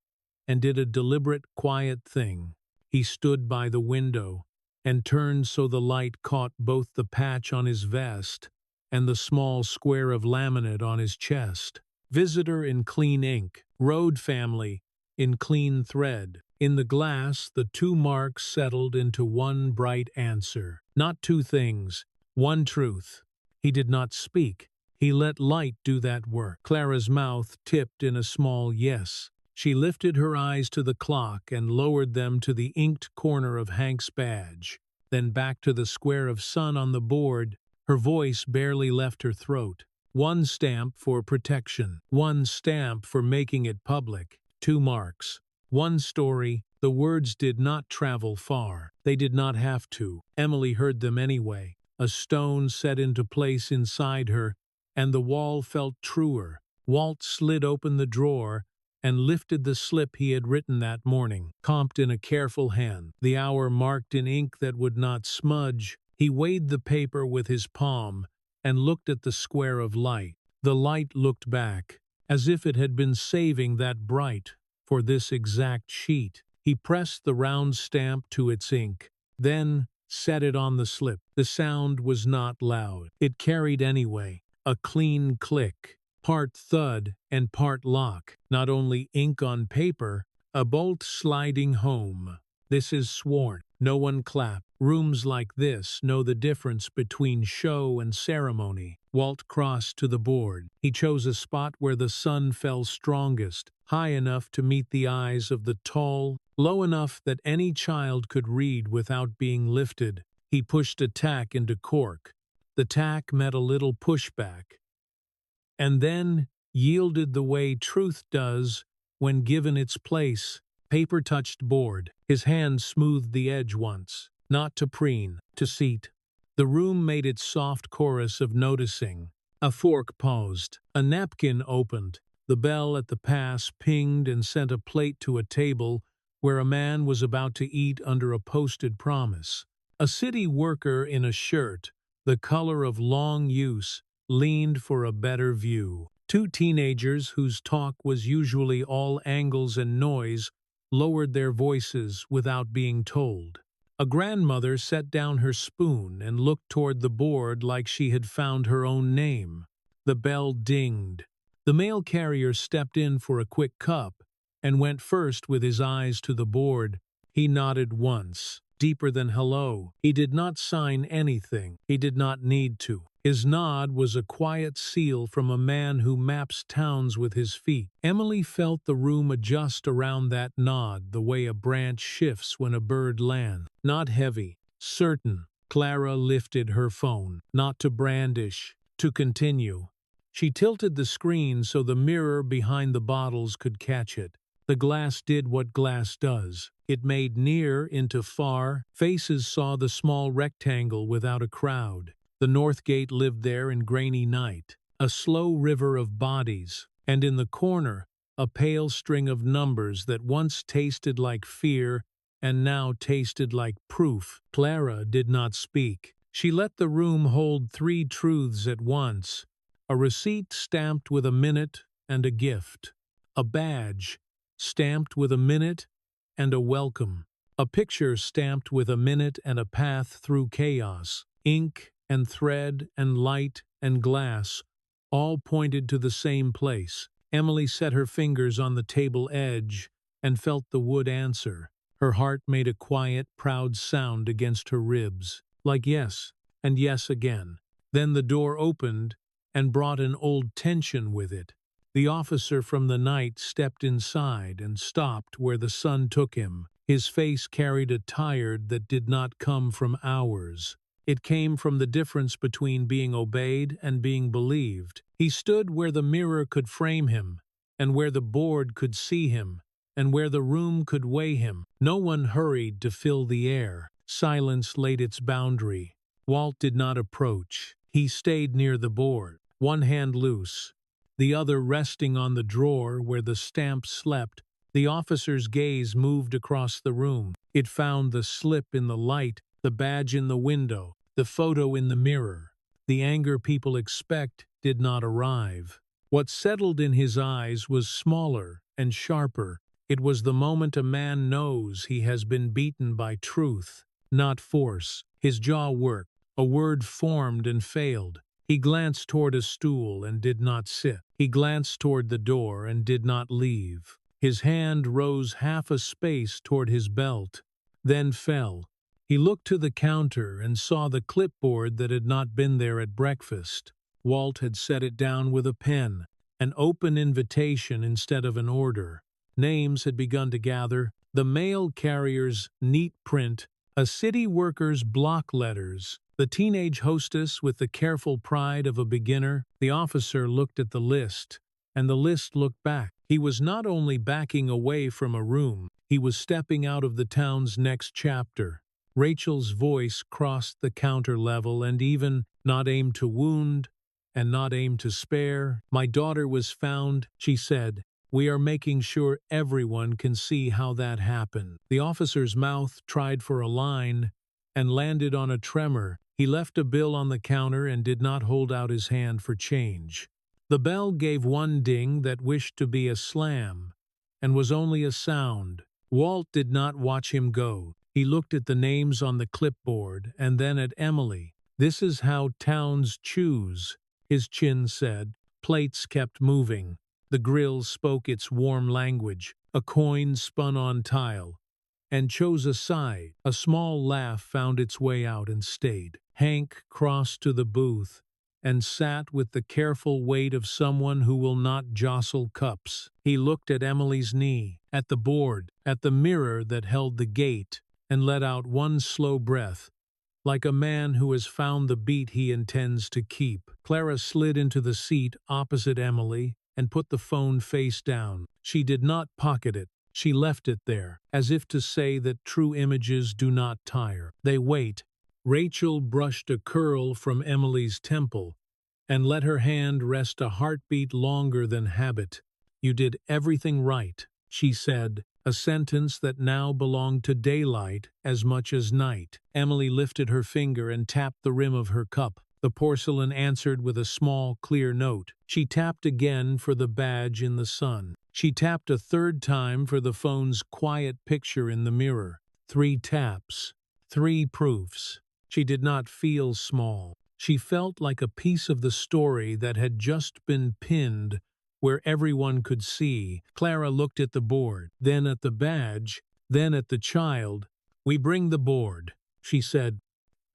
S1: and did a deliberate, quiet thing. He stood by the window and turned so the light caught both the patch on his vest and the small square of laminate on his chest. Visitor in clean ink. Road family in clean thread. In the glass, the two marks settled into one bright answer. Not two things, one truth. He did not speak. He let light do that work. Clara's mouth tipped in a small yes. She lifted her eyes to the clock and lowered them to the inked corner of Hank's badge, then back to the square of sun on the board. Her voice barely left her throat. One stamp for protection. One stamp for making it public. Two marks. One story. The words did not travel far. They did not have to. Emily heard them anyway. A stone set into place inside her, and the wall felt truer. Walt slid open the drawer and lifted the slip he had written that morning, comped in a careful hand, the hour marked in ink that would not smudge. He weighed the paper with his palm and looked at the square of light. The light looked back, as if it had been saving that bright for this exact sheet. He pressed the round stamp to its ink, then set it on the slip. The sound was not loud. It carried anyway, a clean click, part thud and part lock. Not only ink on paper, a bolt sliding home. This is sworn. No one clapped. Rooms like this know the difference between show and ceremony. Walt crossed to the board. He chose a spot where the sun fell strongest, high enough to meet the eyes of the tall, low enough that any child could read without being lifted. He pushed a tack into cork. The tack met a little pushback, and then yielded the way truth does when given its place. Paper touched board. His hand smoothed the edge once, not to preen, to seat. The room made its soft chorus of noticing. A fork paused. A napkin opened. The bell at the pass pinged and sent a plate to a table where a man was about to eat under a posted promise. A city worker in a shirt, the color of long use, leaned for a better view. Two teenagers whose talk was usually all angles and noise lowered their voices without being told. A grandmother set down her spoon and looked toward the board like she had found her own name. The bell dinged. The mail carrier stepped in for a quick cup and went first with his eyes to the board. He nodded once, deeper than hello. He did not sign anything. He did not need to. His nod was a quiet seal from a man who maps towns with his feet. Emily felt the room adjust around that nod the way a branch shifts when a bird lands. Not heavy, certain. Clara lifted her phone, not to brandish, to continue. She tilted the screen so the mirror behind the bottles could catch it. The glass did what glass does. It made near into far. Faces saw the small rectangle without a crowd. The North Gate lived there in grainy night, a slow river of bodies, and in the corner, a pale string of numbers that once tasted like fear and now tasted like proof. Clara did not speak. She let the room hold three truths at once: a receipt stamped with a minute and a gift, a badge stamped with a minute and a welcome, a picture stamped with a minute and a path through chaos. Ink and thread and light and glass all pointed to the same place. Emily set her fingers on the table edge and felt the wood answer. Her heart made a quiet, proud sound against her ribs, like yes and yes again. Then the door opened and brought an old tension with it. The officer from the night stepped inside and stopped where the sun took him. His face carried a tired that did not come from hours. It came from the difference between being obeyed and being believed. He stood where the mirror could frame him, and where the board could see him, and where the room could weigh him. No one hurried to fill the air. Silence laid its boundary. Walt did not approach. He stayed near the board, one hand loose, the other resting on the drawer where the stamp slept. The officer's gaze moved across the room. It found the slip in the light, the badge in the window, the photo in the mirror. The anger people expect did not arrive. What settled in his eyes was smaller and sharper. It was the moment a man knows he has been beaten by truth, not force. His jaw worked. A word formed and failed. He glanced toward a stool and did not sit. He glanced toward the door and did not leave. His hand rose half a space toward his belt, then fell. He looked to the counter and saw the clipboard that had not been there at breakfast. Walt had set it down with a pen, an open invitation instead of an order. Names had begun to gather: the mail carrier's neat print, a city worker's block letters, the teenage hostess with the careful pride of a beginner. The officer looked at the list, and the list looked back. He was not only backing away from a room, he was stepping out of the town's next chapter. Rachel's voice crossed the counter level and even, not aimed to wound, and not aimed to spare. "My daughter was found," she said. "We are making sure everyone can see how that happened." The officer's mouth tried for a line and landed on a tremor. He left a bill on the counter and did not hold out his hand for change. The bell gave one ding that wished to be a slam, and was only a sound. Walt did not watch him go. He looked at the names on the clipboard and then at Emily. "This is how towns choose," his chin said. Plates kept moving. The grill spoke its warm language. A coin spun on tile and chose a side. A small laugh found its way out and stayed. Hank crossed to the booth and sat with the careful weight of someone who will not jostle cups. He looked at Emily's knee, at the board, at the mirror that held the gate, and let out one slow breath, like a man who has found the beat he intends to keep. Clara slid into the seat opposite Emily and put the phone face down. She did not pocket it. She left it there, as if to say that true images do not tire. They wait. Rachel brushed a curl from Emily's temple and let her hand rest a heartbeat longer than habit. "You did everything right," she said. a sentence that now belonged to daylight as much as night. Emily lifted her finger and tapped the rim of her cup. The porcelain answered with a small, clear note. She tapped again for the badge in the sun. She tapped a third time for the phone's quiet picture in the mirror. 3 taps. 3 proofs. She did not feel small. She felt like a piece of the story that had just been pinned where everyone could see. Clara looked at the board, then at the badge, then at the child. "We bring the board," she said,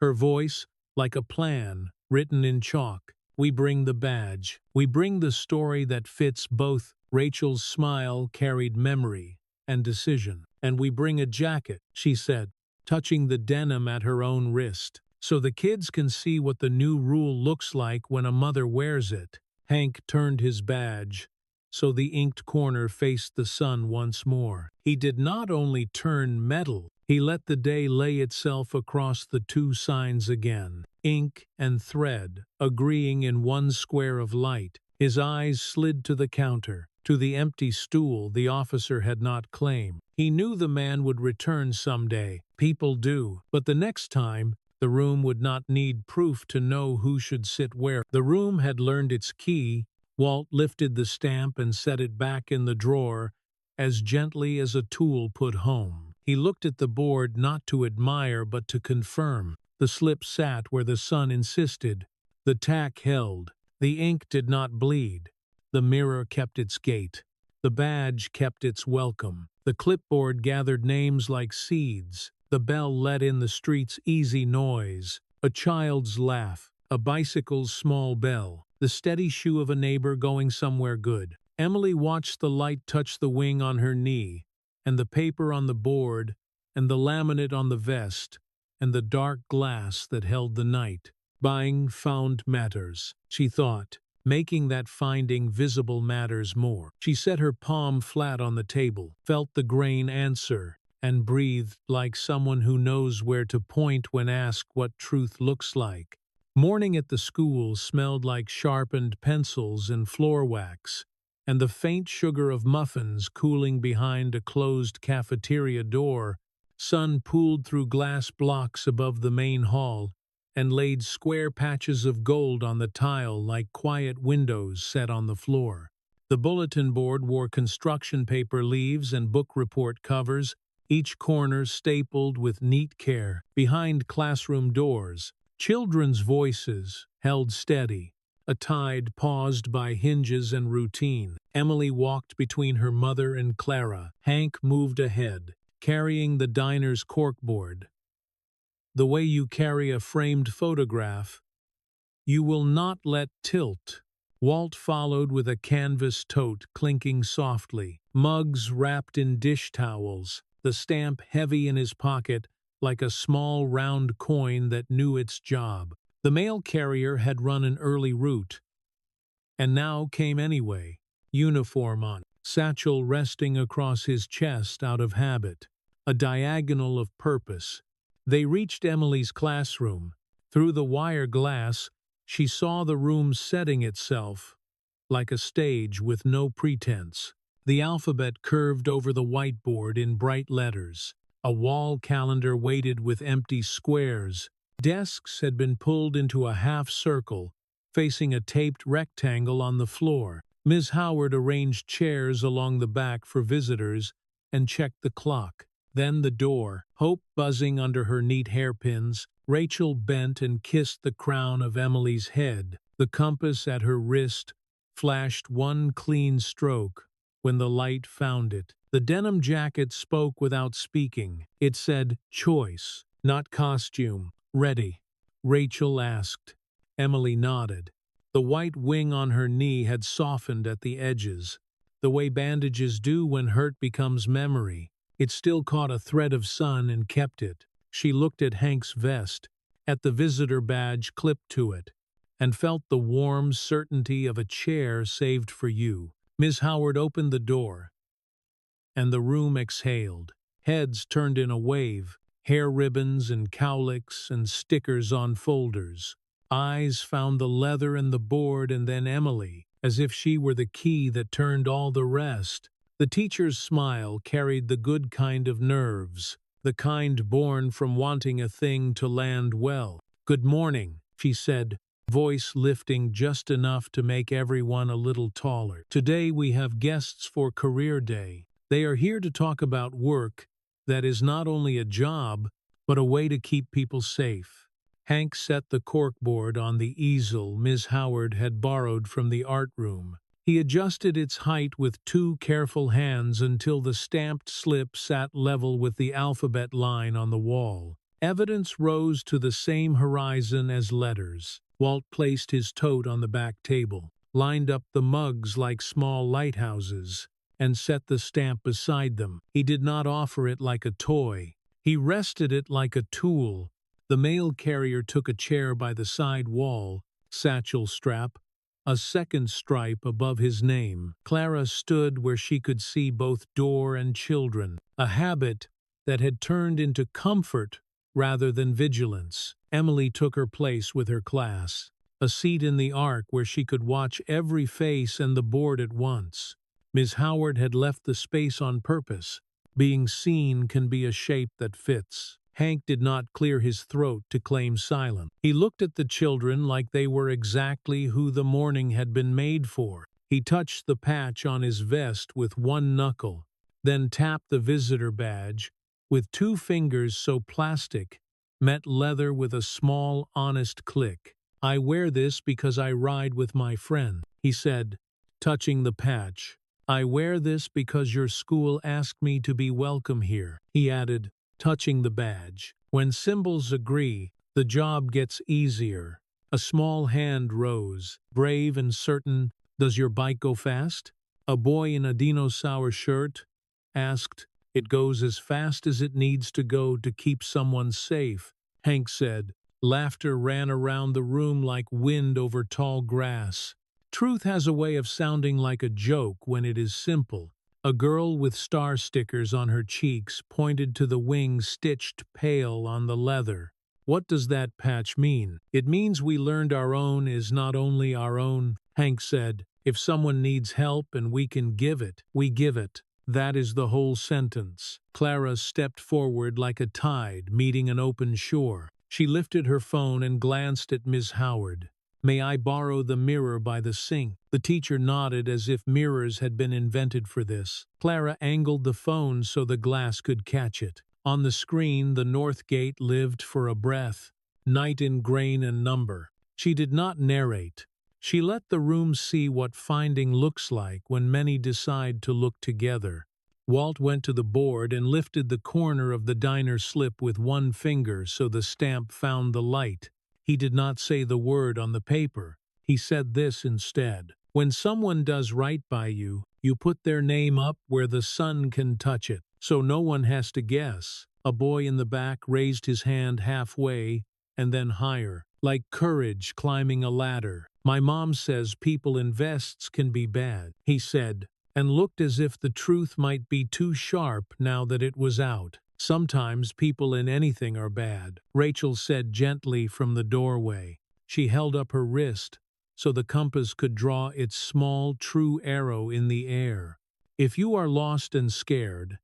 S1: her voice like a plan written in chalk. "We bring the badge. We bring the story that fits both." Rachel's smile carried memory and decision. "And we bring a jacket," she said, touching the denim at her own wrist, "so the kids can see what the new rule looks like when a mother wears it." Hank turned his badge so the inked corner faced the sun once more. He did not only turn metal, he let the day lay itself across the 2 signs again, ink and thread, agreeing in one square of light. His eyes slid to the counter, to the empty stool the officer had not claimed. He knew the man would return someday. People do. But the next time, the room would not need proof to know who should sit where. The room had learned its key. Walt lifted the stamp and set it back in the drawer as gently as a tool put home. He looked at the board not to admire but to confirm. The slip sat where the sun insisted. The tack held. The ink did not bleed. The mirror kept its gait. The badge kept its welcome. The clipboard gathered names like seeds. The bell let in the street's easy noise. A child's laugh. A bicycle's small bell. The steady shoe of a neighbor going somewhere good. Emily watched the light touch the wing on her knee, and the paper on the board, and the laminate on the vest, and the dark glass that held the night. Buying found matters, she thought. Making that finding visible matters more. She set her palm flat on the table, felt the grain answer, and breathed like someone who knows where to point when asked what truth looks like. Morning at the school smelled like sharpened pencils and floor wax, and the faint sugar of muffins cooling behind a closed cafeteria door. Sun pooled through glass blocks above the main hall and laid square patches of gold on the tile like quiet windows set on the floor. The bulletin board wore construction paper leaves and book report covers, each corner stapled with neat care. Behind classroom doors, children's voices held steady, a tide paused by hinges and routine. Emily walked between her mother and Clara. Hank moved ahead, carrying the diner's corkboard. The way you carry a framed photograph. You will not let tilt. Walt followed with a canvas tote clinking softly, mugs wrapped in dish towels, the stamp heavy in his pocket like a small round coin that knew its job. The mail carrier had run an early route, and now came anyway, uniform on, satchel resting across his chest out of habit, a diagonal of purpose. They reached Emily's classroom. Through the wire glass, she saw the room setting itself, like a stage with no pretense. The alphabet curved over the whiteboard in bright letters. A wall calendar waited with empty squares. Desks had been pulled into a half circle, facing a taped rectangle on the floor. Ms. Howard arranged chairs along the back for visitors and checked the clock. Then the door, Hope buzzing under her neat hairpins. Rachel bent and kissed the crown of Emily's head. The compass at her wrist flashed one clean stroke when the light found it. The denim jacket spoke without speaking. It said, "Choice, not costume. Ready?" Rachel asked. Emily nodded. The white wing on her knee had softened at the edges, the way bandages do when hurt becomes memory. It still caught a thread of sun and kept it. She looked at Hank's vest, at the visitor badge clipped to it, and felt the warm certainty of a chair saved for you. Ms. Howard opened the door, and the room exhaled. Heads turned in a wave, hair ribbons and cowlicks and stickers on folders. Eyes found the leather and the board and then Emily, as if she were the key that turned all the rest. The teacher's smile carried the good kind of nerves, the kind born from wanting a thing to land well. "Good morning," she said, voice lifting just enough to make everyone a little taller. "Today we have guests for Career Day. They are here to talk about work that is not only a job, but a way to keep people safe." Hank set the corkboard on the easel Ms. Howard had borrowed from the art room. He adjusted its height with two careful hands until the stamped slip sat level with the alphabet line on the wall. Evidence rose to the same horizon as letters. Walt placed his tote on the back table, lined up the mugs like small lighthouses, and set the stamp beside them. He did not offer it like a toy. He rested it like a tool. The mail carrier took a chair by the side wall, satchel strap, a second stripe above his name. Clara stood where she could see both door and children, a habit that had turned into comfort rather than vigilance. Emily took her place with her class, a seat in the arc where she could watch every face and the board at once. Ms. Howard had left the space on purpose. Being seen can be a shape that fits. Hank did not clear his throat to claim silence. He looked at the children like they were exactly who the morning had been made for. He touched the patch on his vest with one knuckle, then tapped the visitor badge with two fingers so plastic met leather with a small, honest click. "I wear this because I ride with my friend," he said, touching the patch. "I wear this because your school asked me to be welcome here," he added, touching the badge. "When symbols agree, the job gets easier." A small hand rose, brave and certain. "Does your bike go fast?" A boy in a dinosaur shirt asked. "It goes as fast as it needs to go to keep someone safe," Hank said. Laughter ran around the room like wind over tall grass. Truth has a way of sounding like a joke when it is simple. A girl with star stickers on her cheeks pointed to the wing stitched pale on the leather. "What does that patch mean?" "It means we learned our own is not only our own," Hank said. "If someone needs help and we can give it, we give it. That is the whole sentence." Clara stepped forward like a tide meeting an open shore. She lifted her phone and glanced at Ms. Howard. "May I borrow the mirror by the sink?" The teacher nodded as if mirrors had been invented for this. Clara angled the phone so the glass could catch it. On the screen, the North Gate lived for a breath, night in grain and number. She did not narrate. She let the room see what finding looks like when many decide to look together. Walt went to the board and lifted the corner of the diner slip with one finger so the stamp found the light. He did not say the word on the paper. He said this instead. "When someone does right by you, you put their name up where the sun can touch it, so no one has to guess." A boy in the back raised his hand halfway and then higher, like courage climbing a ladder. "My mom says people in vests can be bad," he said, and looked as if the truth might be too sharp now that it was out. "Sometimes people in anything are bad," Rachel said gently from the doorway. She held up her wrist so the compass could draw its small, true arrow in the air. "If you are lost and scared,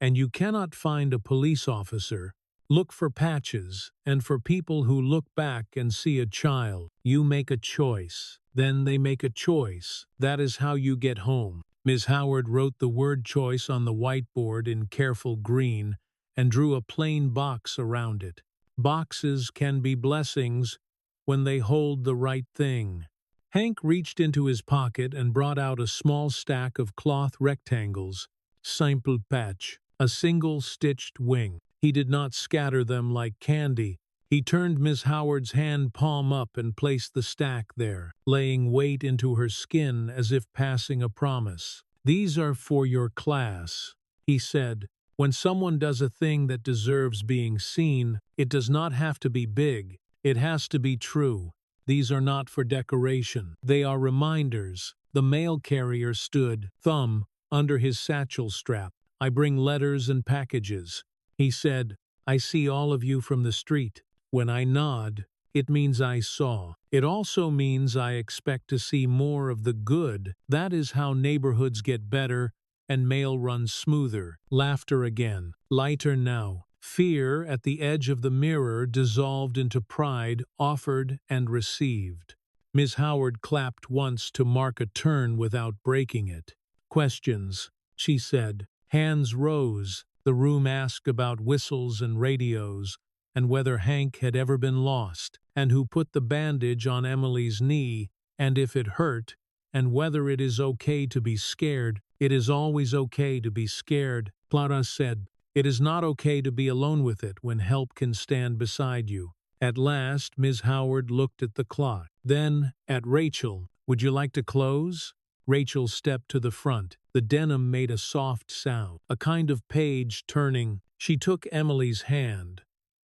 S1: and you cannot find a police officer, look for patches, and for people who look back and see a child. You make a choice. Then they make a choice. That is how you get home." Ms. Howard wrote the word choice on the whiteboard in careful green and drew a plain box around it. Boxes can be blessings when they hold the right thing. Hank reached into his pocket and brought out a small stack of cloth rectangles. Simple patch, a single stitched wing. He did not scatter them like candy. He turned Miss Howard's hand palm up and placed the stack there, laying weight into her skin as if passing a promise. "These are for your class," he said. "When someone does a thing that deserves being seen, it does not have to be big. It has to be true. These are not for decoration. They are reminders." The mail carrier stood, thumb under his satchel strap. "I bring letters and packages," he said. "I see all of you from the street. When I nod, it means I saw. It also means I expect to see more of the good. That is how neighborhoods get better, and mail runs smoother. Laughter again, lighter now. Fear at the edge of the mirror dissolved into pride, offered and received. Miss Howard clapped once to mark a turn without breaking it. Questions, she said. Hands rose. The room asked about whistles and radios, and whether Hank had ever been lost, and who put the bandage on Emily's knee, and if it hurt, and whether it is okay to be scared. It is always okay to be scared, Clara said. It is not okay to be alone with it when help can stand beside you. At last, Miss Howard looked at the clock. Then, at Rachel, would you like to close? Rachel stepped to the front. The denim made a soft sound, a kind of page turning. She took Emily's hand,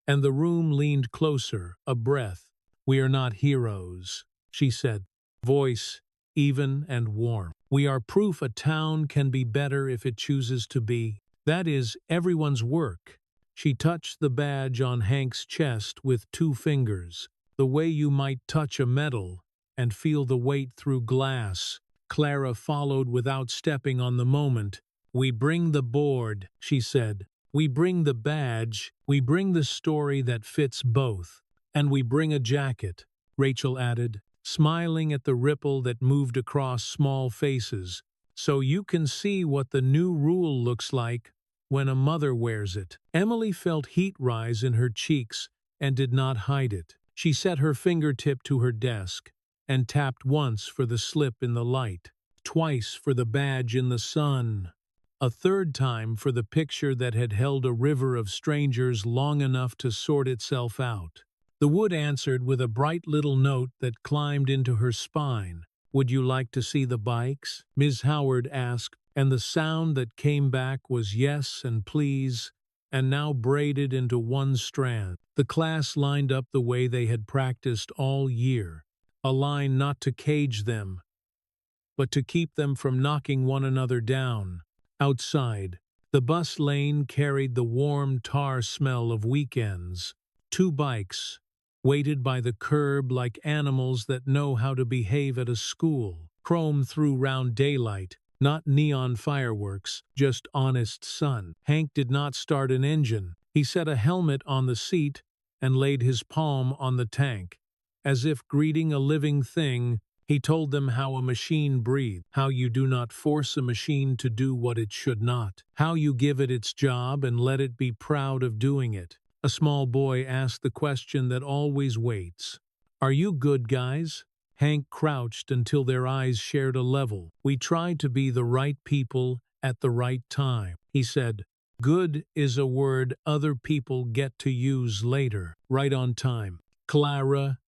S1: and the room leaned closer, a breath. We are not heroes, she said, voice even and warm. We are proof a town can be better if it chooses to be. That is everyone's work. She touched the badge on Hank's chest with 2 fingers, the way you might touch a medal and feel the weight through glass. Clara followed without stepping on the moment. We bring the board, she said. We bring the badge. We bring the story that fits both. And we bring a jacket, Rachel added, smiling at the ripple that moved across small faces. So you can see what the new rule looks like when a mother wears it. Emily felt heat rise in her cheeks and did not hide it. She set her fingertip to her desk and tapped once for the slip in the light, twice for the badge in the sun, a third time for the picture that had held a river of strangers long enough to sort itself out. The wood answered with a bright little note that climbed into her spine. Would you like to see the bikes? Ms. Howard asked, and the sound that came back was yes and please, and now braided into one strand. The class lined up the way they had practiced all year, a line not to cage them, but to keep them from knocking one another down. Outside, the bus lane carried the warm tar smell of weekends. 2 bikes waited by the curb like animals that know how to behave at a school. Chrome threw round daylight, not neon fireworks, just honest sun. Hank did not start an engine. He set a helmet on the seat and laid his palm on the tank. As if greeting a living thing, he told them how a machine breathed, how you do not force a machine to do what it should not, how you give it its job and let it be proud of doing it. A small boy asked the question that always waits. Are you good guys? Hank crouched until their eyes shared a level. We try to be the right people at the right time, he said. Good is a word other people get to use later. Right on time, Clara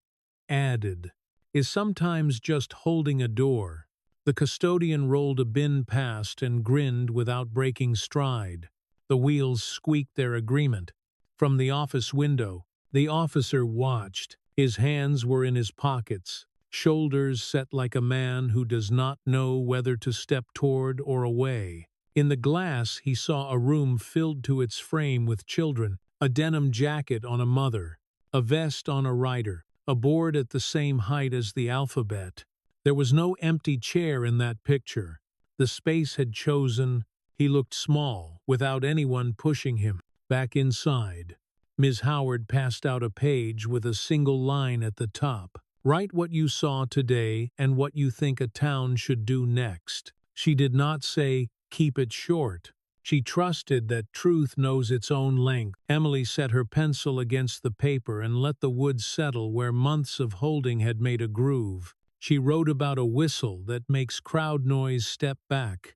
S1: added, is sometimes just holding a door. The custodian rolled a bin past and grinned without breaking stride. The wheels squeaked their agreement. From the office window, the officer watched. His hands were in his pockets, shoulders set like a man who does not know whether to step toward or away. In the glass he saw a room filled to its frame with children, a denim jacket on a mother, a vest on a rider, a board at the same height as the alphabet. There was no empty chair in that picture. The space had chosen. He looked small, without anyone pushing him. Back inside, Ms. Howard passed out a page with a single line at the top. Write what you saw today and what you think a town should do next. She did not say, keep it short. She trusted that truth knows its own length. Emily set her pencil against the paper and let the wood settle where months of holding had made a groove. She wrote about a whistle that makes crowd noise step back,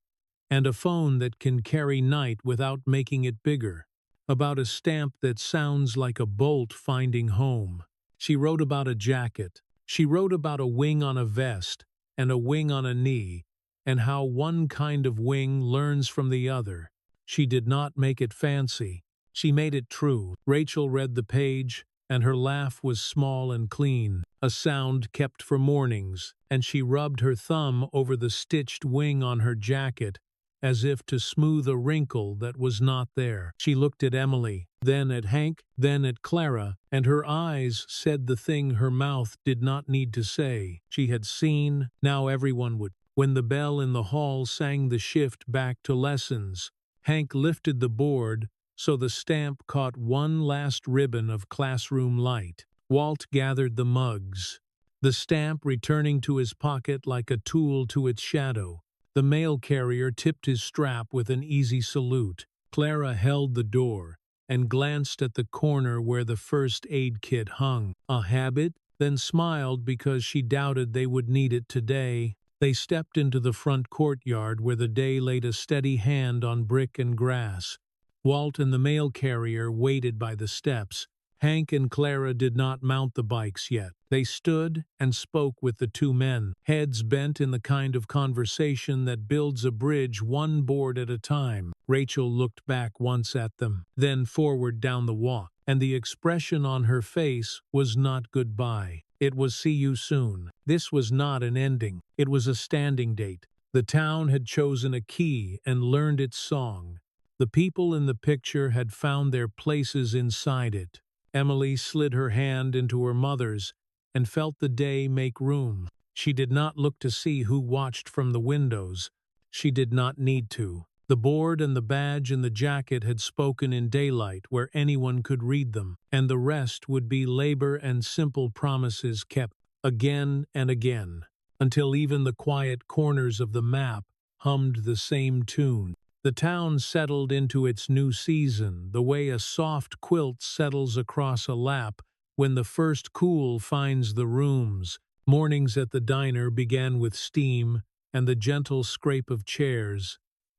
S1: and a phone that can carry night without making it bigger. About a stamp that sounds like a bolt finding home. She wrote about a jacket. She wrote about a wing on a vest and a wing on a knee, and how one kind of wing learns from the other. She did not make it fancy. She made it true. Rachel read the page, and her laugh was small and clean, a sound kept for mornings, and she rubbed her thumb over the stitched wing on her jacket, as if to smooth a wrinkle that was not there. She looked at Emily, then at Hank, then at Clara, and her eyes said the thing her mouth did not need to say. She had seen, now everyone would. When the bell in the hall sang the shift back to lessons, Hank lifted the board so the stamp caught one last ribbon of classroom light. Walt gathered the mugs, the stamp returning to his pocket like a tool to its shadow. The mail carrier tipped his strap with an easy salute. Clara held the door and glanced at the corner where the first aid kit hung. A habit? Then smiled because she doubted they would need it today. They stepped into the front courtyard where the day laid a steady hand on brick and grass. Walt and the mail carrier waited by the steps. Hank and Clara did not mount the bikes yet. They stood and spoke with the two men, heads bent in the kind of conversation that builds a bridge one board at a time. Rachel looked back once at them, then forward down the walk, and the expression on her face was not goodbye. It was see you soon. This was not an ending. It was a standing date. The town had chosen a key and learned its song. The people in the picture had found their places inside it. Emily slid her hand into her mother's and felt the day make room. She did not look to see who watched from the windows. She did not need to. The board and the badge and the jacket had spoken in daylight where anyone could read them, and the rest would be labor and simple promises kept again and again, until even the quiet corners of the map hummed the same tune. The town settled into its new season the way a soft quilt settles across a lap when the first cool finds the rooms. Mornings at the diner began with steam and the gentle scrape of chairs,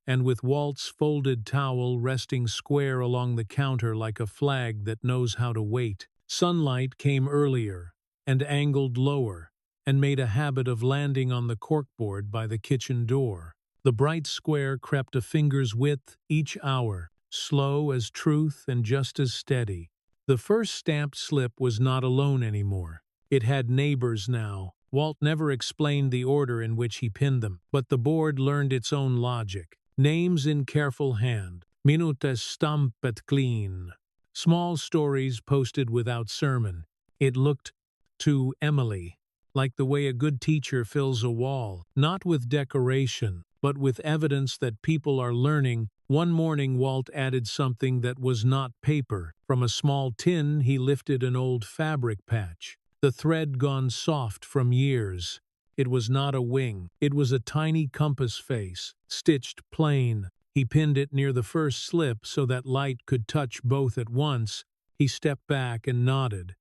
S1: and with Walt's folded towel resting square along the counter like a flag that knows how to wait. Sunlight came earlier and angled lower and made a habit of landing on the corkboard by the kitchen door. The bright square crept a finger's width each hour, slow as truth and just as steady. The first stamped slip was not alone anymore. It had neighbors now. Walt never explained the order in which he pinned them, but the board learned its own logic. Names in careful hand. Minutes stampet clean. Small stories posted without sermon. It looked, to Emily, like the way a good teacher fills a wall, not with decoration, but with evidence that people are learning. One morning Walt added something that was not paper. From a small tin he lifted an old fabric patch, the thread gone soft from years. It was not a wing. It was a tiny compass face, stitched plain. He pinned it near the first slip so that light could touch both at once. He stepped back and nodded,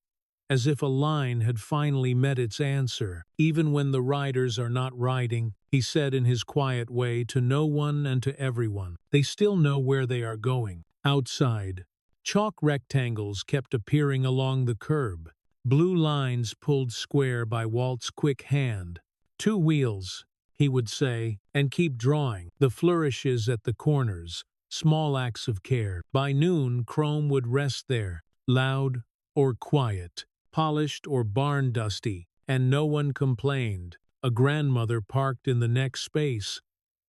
S1: as if a line had finally met its answer. Even when the riders are not riding, he said in his quiet way, to no one and to everyone, they still know where they are going. Outside, chalk rectangles kept appearing along the curb, blue lines pulled square by Walt's quick hand. 2 wheels, he would say, and keep drawing. The flourishes at the corners, small acts of care. By noon, chrome would rest there, loud or quiet, polished or barn dusty, and no one complained. A grandmother parked in the next space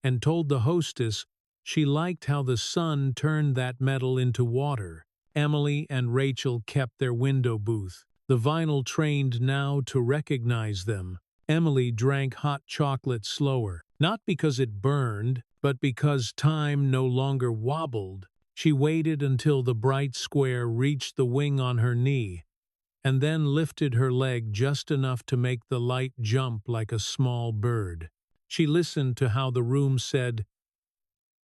S1: and told the hostess she liked how the sun turned that metal into water. Emily and Rachel kept their window booth. The vinyl trained now to recognize them. Emily drank hot chocolate slower, not because it burned, but because time no longer wobbled. She waited until the bright square reached the wing on her knee, and then lifted her leg just enough to make the light jump like a small bird. She listened to how the room said,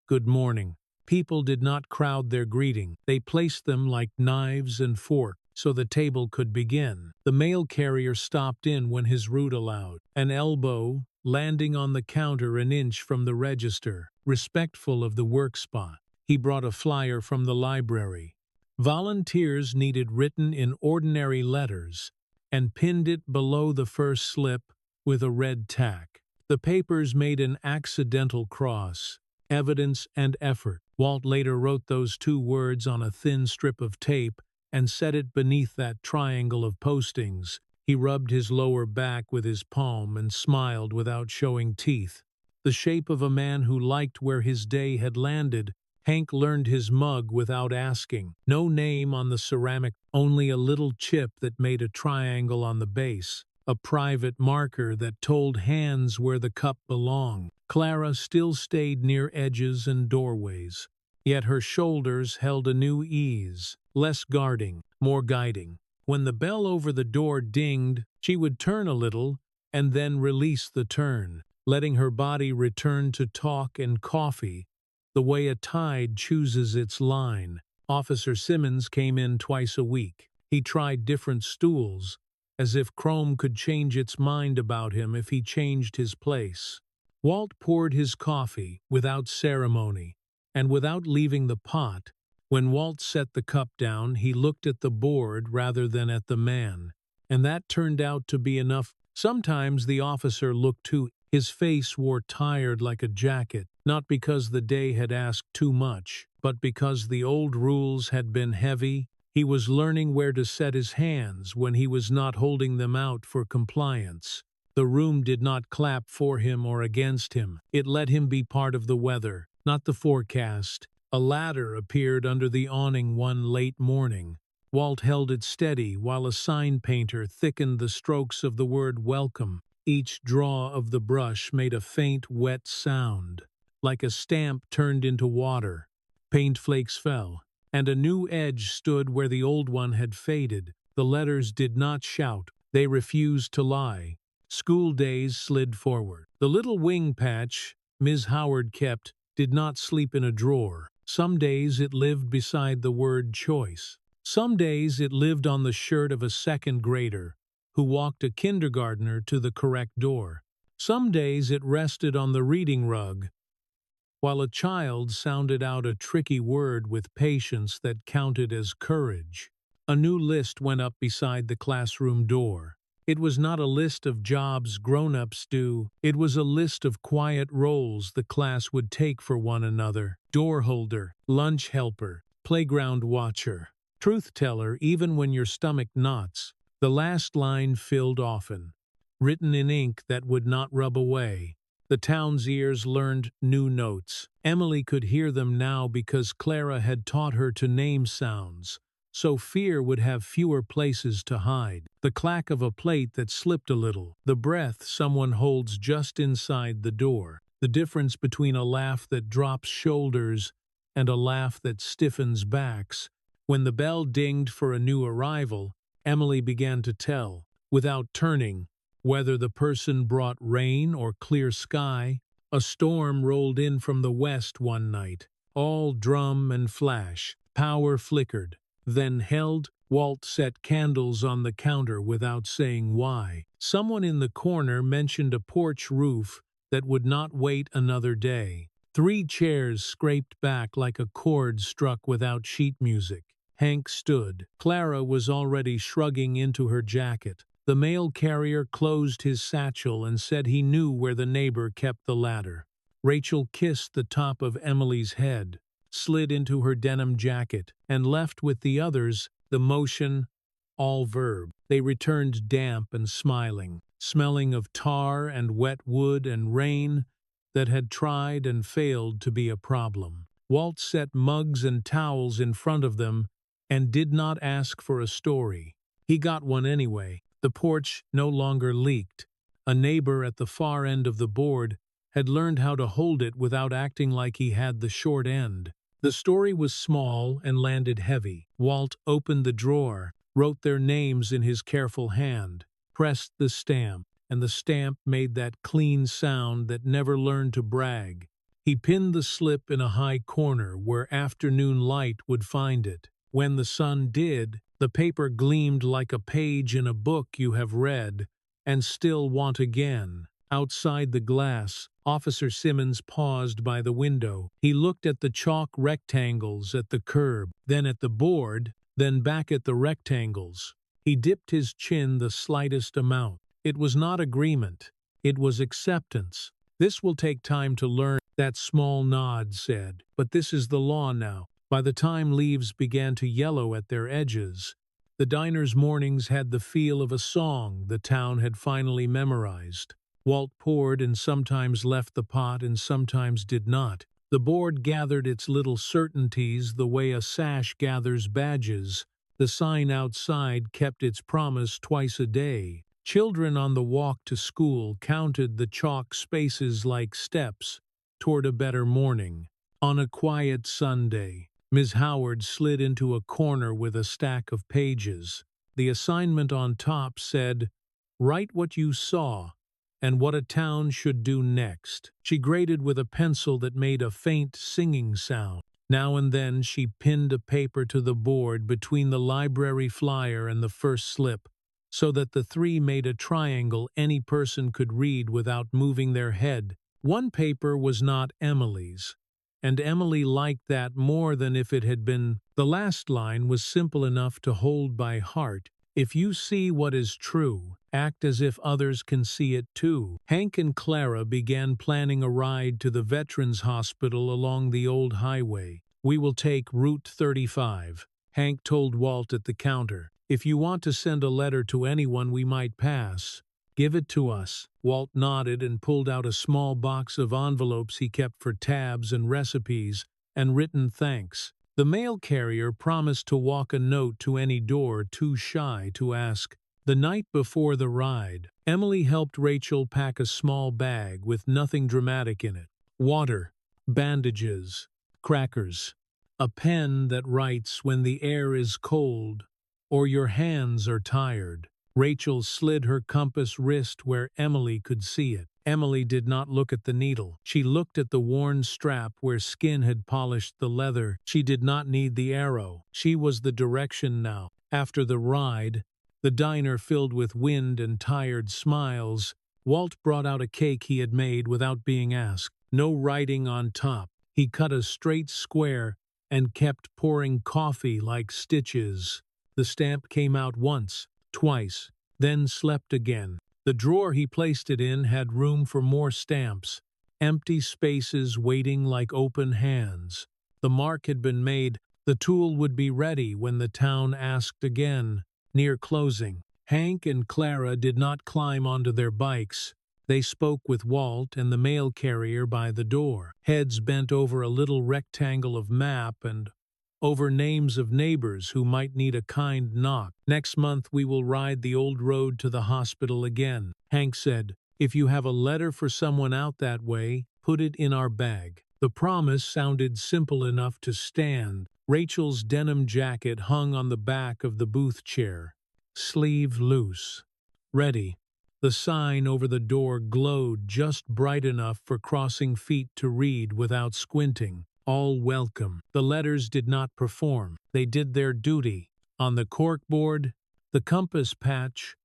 S1: "Good morning." People did not crowd their greeting. They placed them like knives and forks so the table could begin. The mail carrier stopped in when his route allowed, an elbow landing on the counter an inch from the register, respectful of the work spot. He brought a flyer from the library. Volunteers needed written in ordinary letters, and pinned it below the first slip with a red tack. The papers made an accidental cross, evidence and effort. Walt later wrote those 2 words on a thin strip of tape and set it beneath that triangle of postings. He rubbed his lower back with his palm and smiled without showing teeth. The shape of a man who liked where his day had landed. Hank learned his mug without asking. No name on the ceramic, only a little chip that made a triangle on the base. a private marker that told hands where the cup belonged. Clara still stayed near edges and doorways, yet her shoulders held a new ease, less guarding, more guiding. When the bell over the door dinged, she would turn a little and then release the turn, letting her body return to talk and coffee, the way a tide chooses its line. Officer Simmons came in twice a week. He tried different stools, as if Chrome could change its mind about him if he changed his place. Walt poured his coffee without ceremony, and without leaving the pot. When Walt set the cup down, he looked at the board rather than at the man, and that turned out to be enough. Sometimes the officer looked too. His face wore tired like a jacket, not because the day had asked too much, but because the old rules had been heavy. He was learning where to set his hands when he was not holding them out for compliance. The room did not clap for him or against him. It let him be part of the weather, not the forecast. A ladder appeared under the awning one late morning. Walt held it steady while a sign painter thickened the strokes of the word welcome. Each draw of the brush made a faint, wet sound, like a stamp turned into water. Paint flakes fell, and a new edge stood where the old one had faded. The letters did not shout. They refused to lie. School days slid forward. The little wing patch Ms. Howard kept did not sleep in a drawer. Some days it lived beside the word choice. Some days it lived on the shirt of a second grader who walked a kindergartner to the correct door. Some days it rested on the reading rug, while a child sounded out a tricky word with patience that counted as courage. A new list went up beside the classroom door. It was not a list of jobs grown-ups do. It was a list of quiet roles the class would take for one another. Door holder, lunch helper, playground watcher, truth teller even when your stomach knots. The last line filled often, written in ink that would not rub away. The town's ears learned new notes. Emily could hear them now because Clara had taught her to name sounds, so fear would have fewer places to hide. The clack of a plate that slipped a little, the breath someone holds just inside the door, the difference between a laugh that drops shoulders and a laugh that stiffens backs. When the bell dinged for a new arrival, Emily began to tell, without turning, whether the person brought rain or clear sky. A storm rolled in from the west one night, all drum and flash. Power flickered, then held. Walt set candles on the counter without saying why. Someone in the corner mentioned a porch roof that would not wait another day. 3 chairs scraped back like a chord struck without sheet music. Hank stood. Clara was already shrugging into her jacket. The mail carrier closed his satchel and said he knew where the neighbor kept the ladder. Rachel kissed the top of Emily's head, slid into her denim jacket, and left with the others, the motion, all verb. They returned damp and smiling, smelling of tar and wet wood and rain that had tried and failed to be a problem. Walt set mugs and towels in front of them and did not ask for a story. He got one anyway. The porch no longer leaked. A neighbor at the far end of the board had learned how to hold it without acting like he had the short end. The story was small and landed heavy. Walt opened the drawer, wrote their names in his careful hand, pressed the stamp, and the stamp made that clean sound that never learned to brag. He pinned the slip in a high corner where afternoon light would find it. When the sun did, the paper gleamed like a page in a book you have read and still want again. Outside the glass, Officer Simmons paused by the window. He looked at the chalk rectangles at the curb, then at the board, then back at the rectangles. He dipped his chin the slightest amount. It was not agreement. It was acceptance. This will take time to learn, that small nod said, but this is the law now. By the time leaves began to yellow at their edges, the diner's mornings had the feel of a song the town had finally memorized. Walt poured and sometimes left the pot and sometimes did not. The board gathered its little certainties the way a sash gathers badges. The sign outside kept its promise twice a day. Children on the walk to school counted the chalk spaces like steps toward a better morning. On a quiet Sunday, Miss Howard slid into a corner with a stack of pages. The assignment on top said, "Write what you saw and what a town should do next." She graded with a pencil that made a faint singing sound. Now and then she pinned a paper to the board between the library flyer and the first slip, so that the three made a triangle any person could read without moving their head. One paper was not Emily's, and Emily liked that more than if it had been. The last line was simple enough to hold by heart. "If you see what is true, act as if others can see it too." Hank and Clara began planning a ride to the Veterans Hospital along the old highway. "We will take Route 35, Hank told Walt at the counter. "If you want to send a letter to anyone we might pass, give it to us." Walt nodded and pulled out a small box of envelopes he kept for tabs and recipes and written thanks. The mail carrier promised to walk a note to any door too shy to ask. The night before the ride, Emily helped Rachel pack a small bag with nothing dramatic in it. Water, bandages, crackers, a pen that writes when the air is cold or your hands are tired. Rachel slid her compass wrist where Emily could see it. Emily did not look at the needle. She looked at the worn strap where skin had polished the leather. She did not need the arrow. She was the direction now. After the ride, the diner filled with wind and tired smiles, Walt brought out a cake he had made without being asked. No writing on top. He cut a straight square and kept pouring coffee like stitches. The stamp came out once, twice, then slept again. The drawer he placed it in had room for more stamps, empty spaces waiting like open hands. The mark had been made. The tool would be ready when the town asked again. Near closing, Hank and Clara did not climb onto their bikes. They spoke with Walt and the mail carrier by the door, heads bent over a little rectangle of map and over names of neighbors who might need a kind knock. "Next month we will ride the old road to the hospital again," Hank said. "If you have a letter for someone out that way, put it in our bag." The promise sounded simple enough to stand. Rachel's denim jacket hung on the back of the booth chair, sleeve loose. "Ready." The sign over the door glowed just bright enough for crossing feet to read without squinting. "All welcome." The letters did not perform. They did their duty. On the corkboard, the compass patch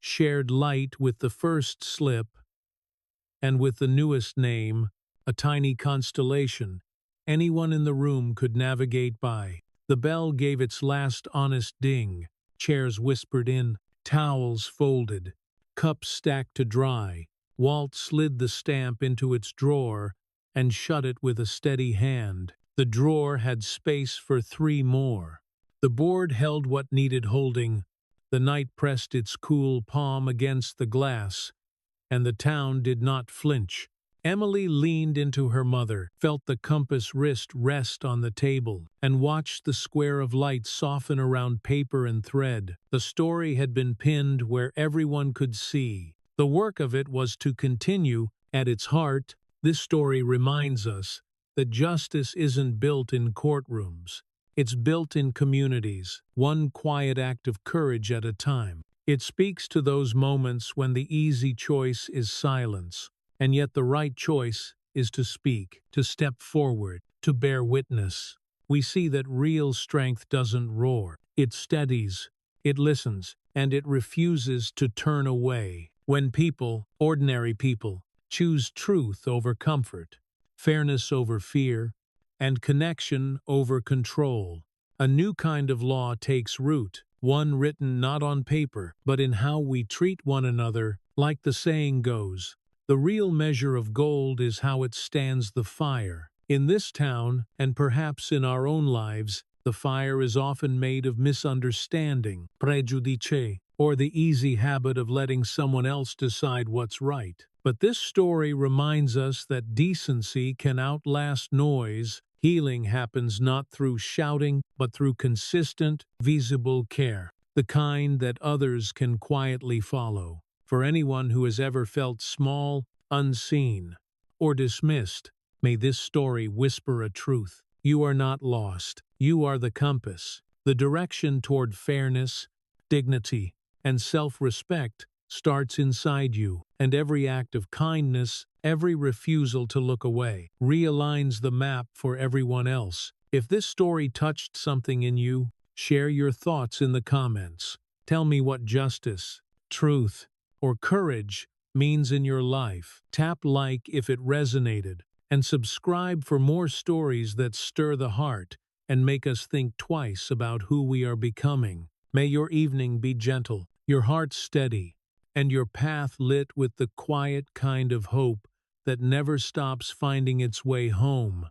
S1: shared light with the first slip, and with the newest name, a tiny constellation anyone in the room could navigate by. The bell gave its last honest ding. Chairs whispered in, towels folded, cups stacked to dry. Walt slid the stamp into its drawer and shut it with a steady hand. The drawer had space for 3 more. The board held what needed holding. The night pressed its cool palm against the glass, and the town did not flinch. Emily leaned into her mother, felt the compass wrist rest on the table, and watched the square of light soften around paper and thread. The story had been pinned where everyone could see. The work of it was to continue. At its heart, this story reminds us that justice isn't built in courtrooms. It's built in communities, one quiet act of courage at a time. It speaks to those moments when the easy choice is silence, and yet the right choice is to speak, to step forward, to bear witness. We see that real strength doesn't roar. It steadies, it listens, and it refuses to turn away. When people, ordinary people, choose truth over comfort, fairness over fear, and connection over control, a new kind of law takes root, one written not on paper, but in how we treat one another. Like the saying goes, the real measure of gold is how it stands the fire. In this town, and perhaps in our own lives, the fire is often made of misunderstanding, prejudice, or the easy habit of letting someone else decide what's right. But this story reminds us that decency can outlast noise. Healing happens not through shouting, but through consistent, visible care. the kind that others can quietly follow. For anyone who has ever felt small, unseen, or dismissed, may this story whisper a truth. You are not lost. You are the compass. The direction toward fairness, dignity, and self-respect starts inside you, and every act of kindness, every refusal to look away, realigns the map for everyone else. If this story touched something in you, share your thoughts in the comments. Tell me what justice, truth, or courage means in your life. Tap like if it resonated, and subscribe for more stories that stir the heart and make us think twice about who we are becoming. May your evening be gentle, your heart steady, and your path lit with the quiet kind of hope that never stops finding its way home.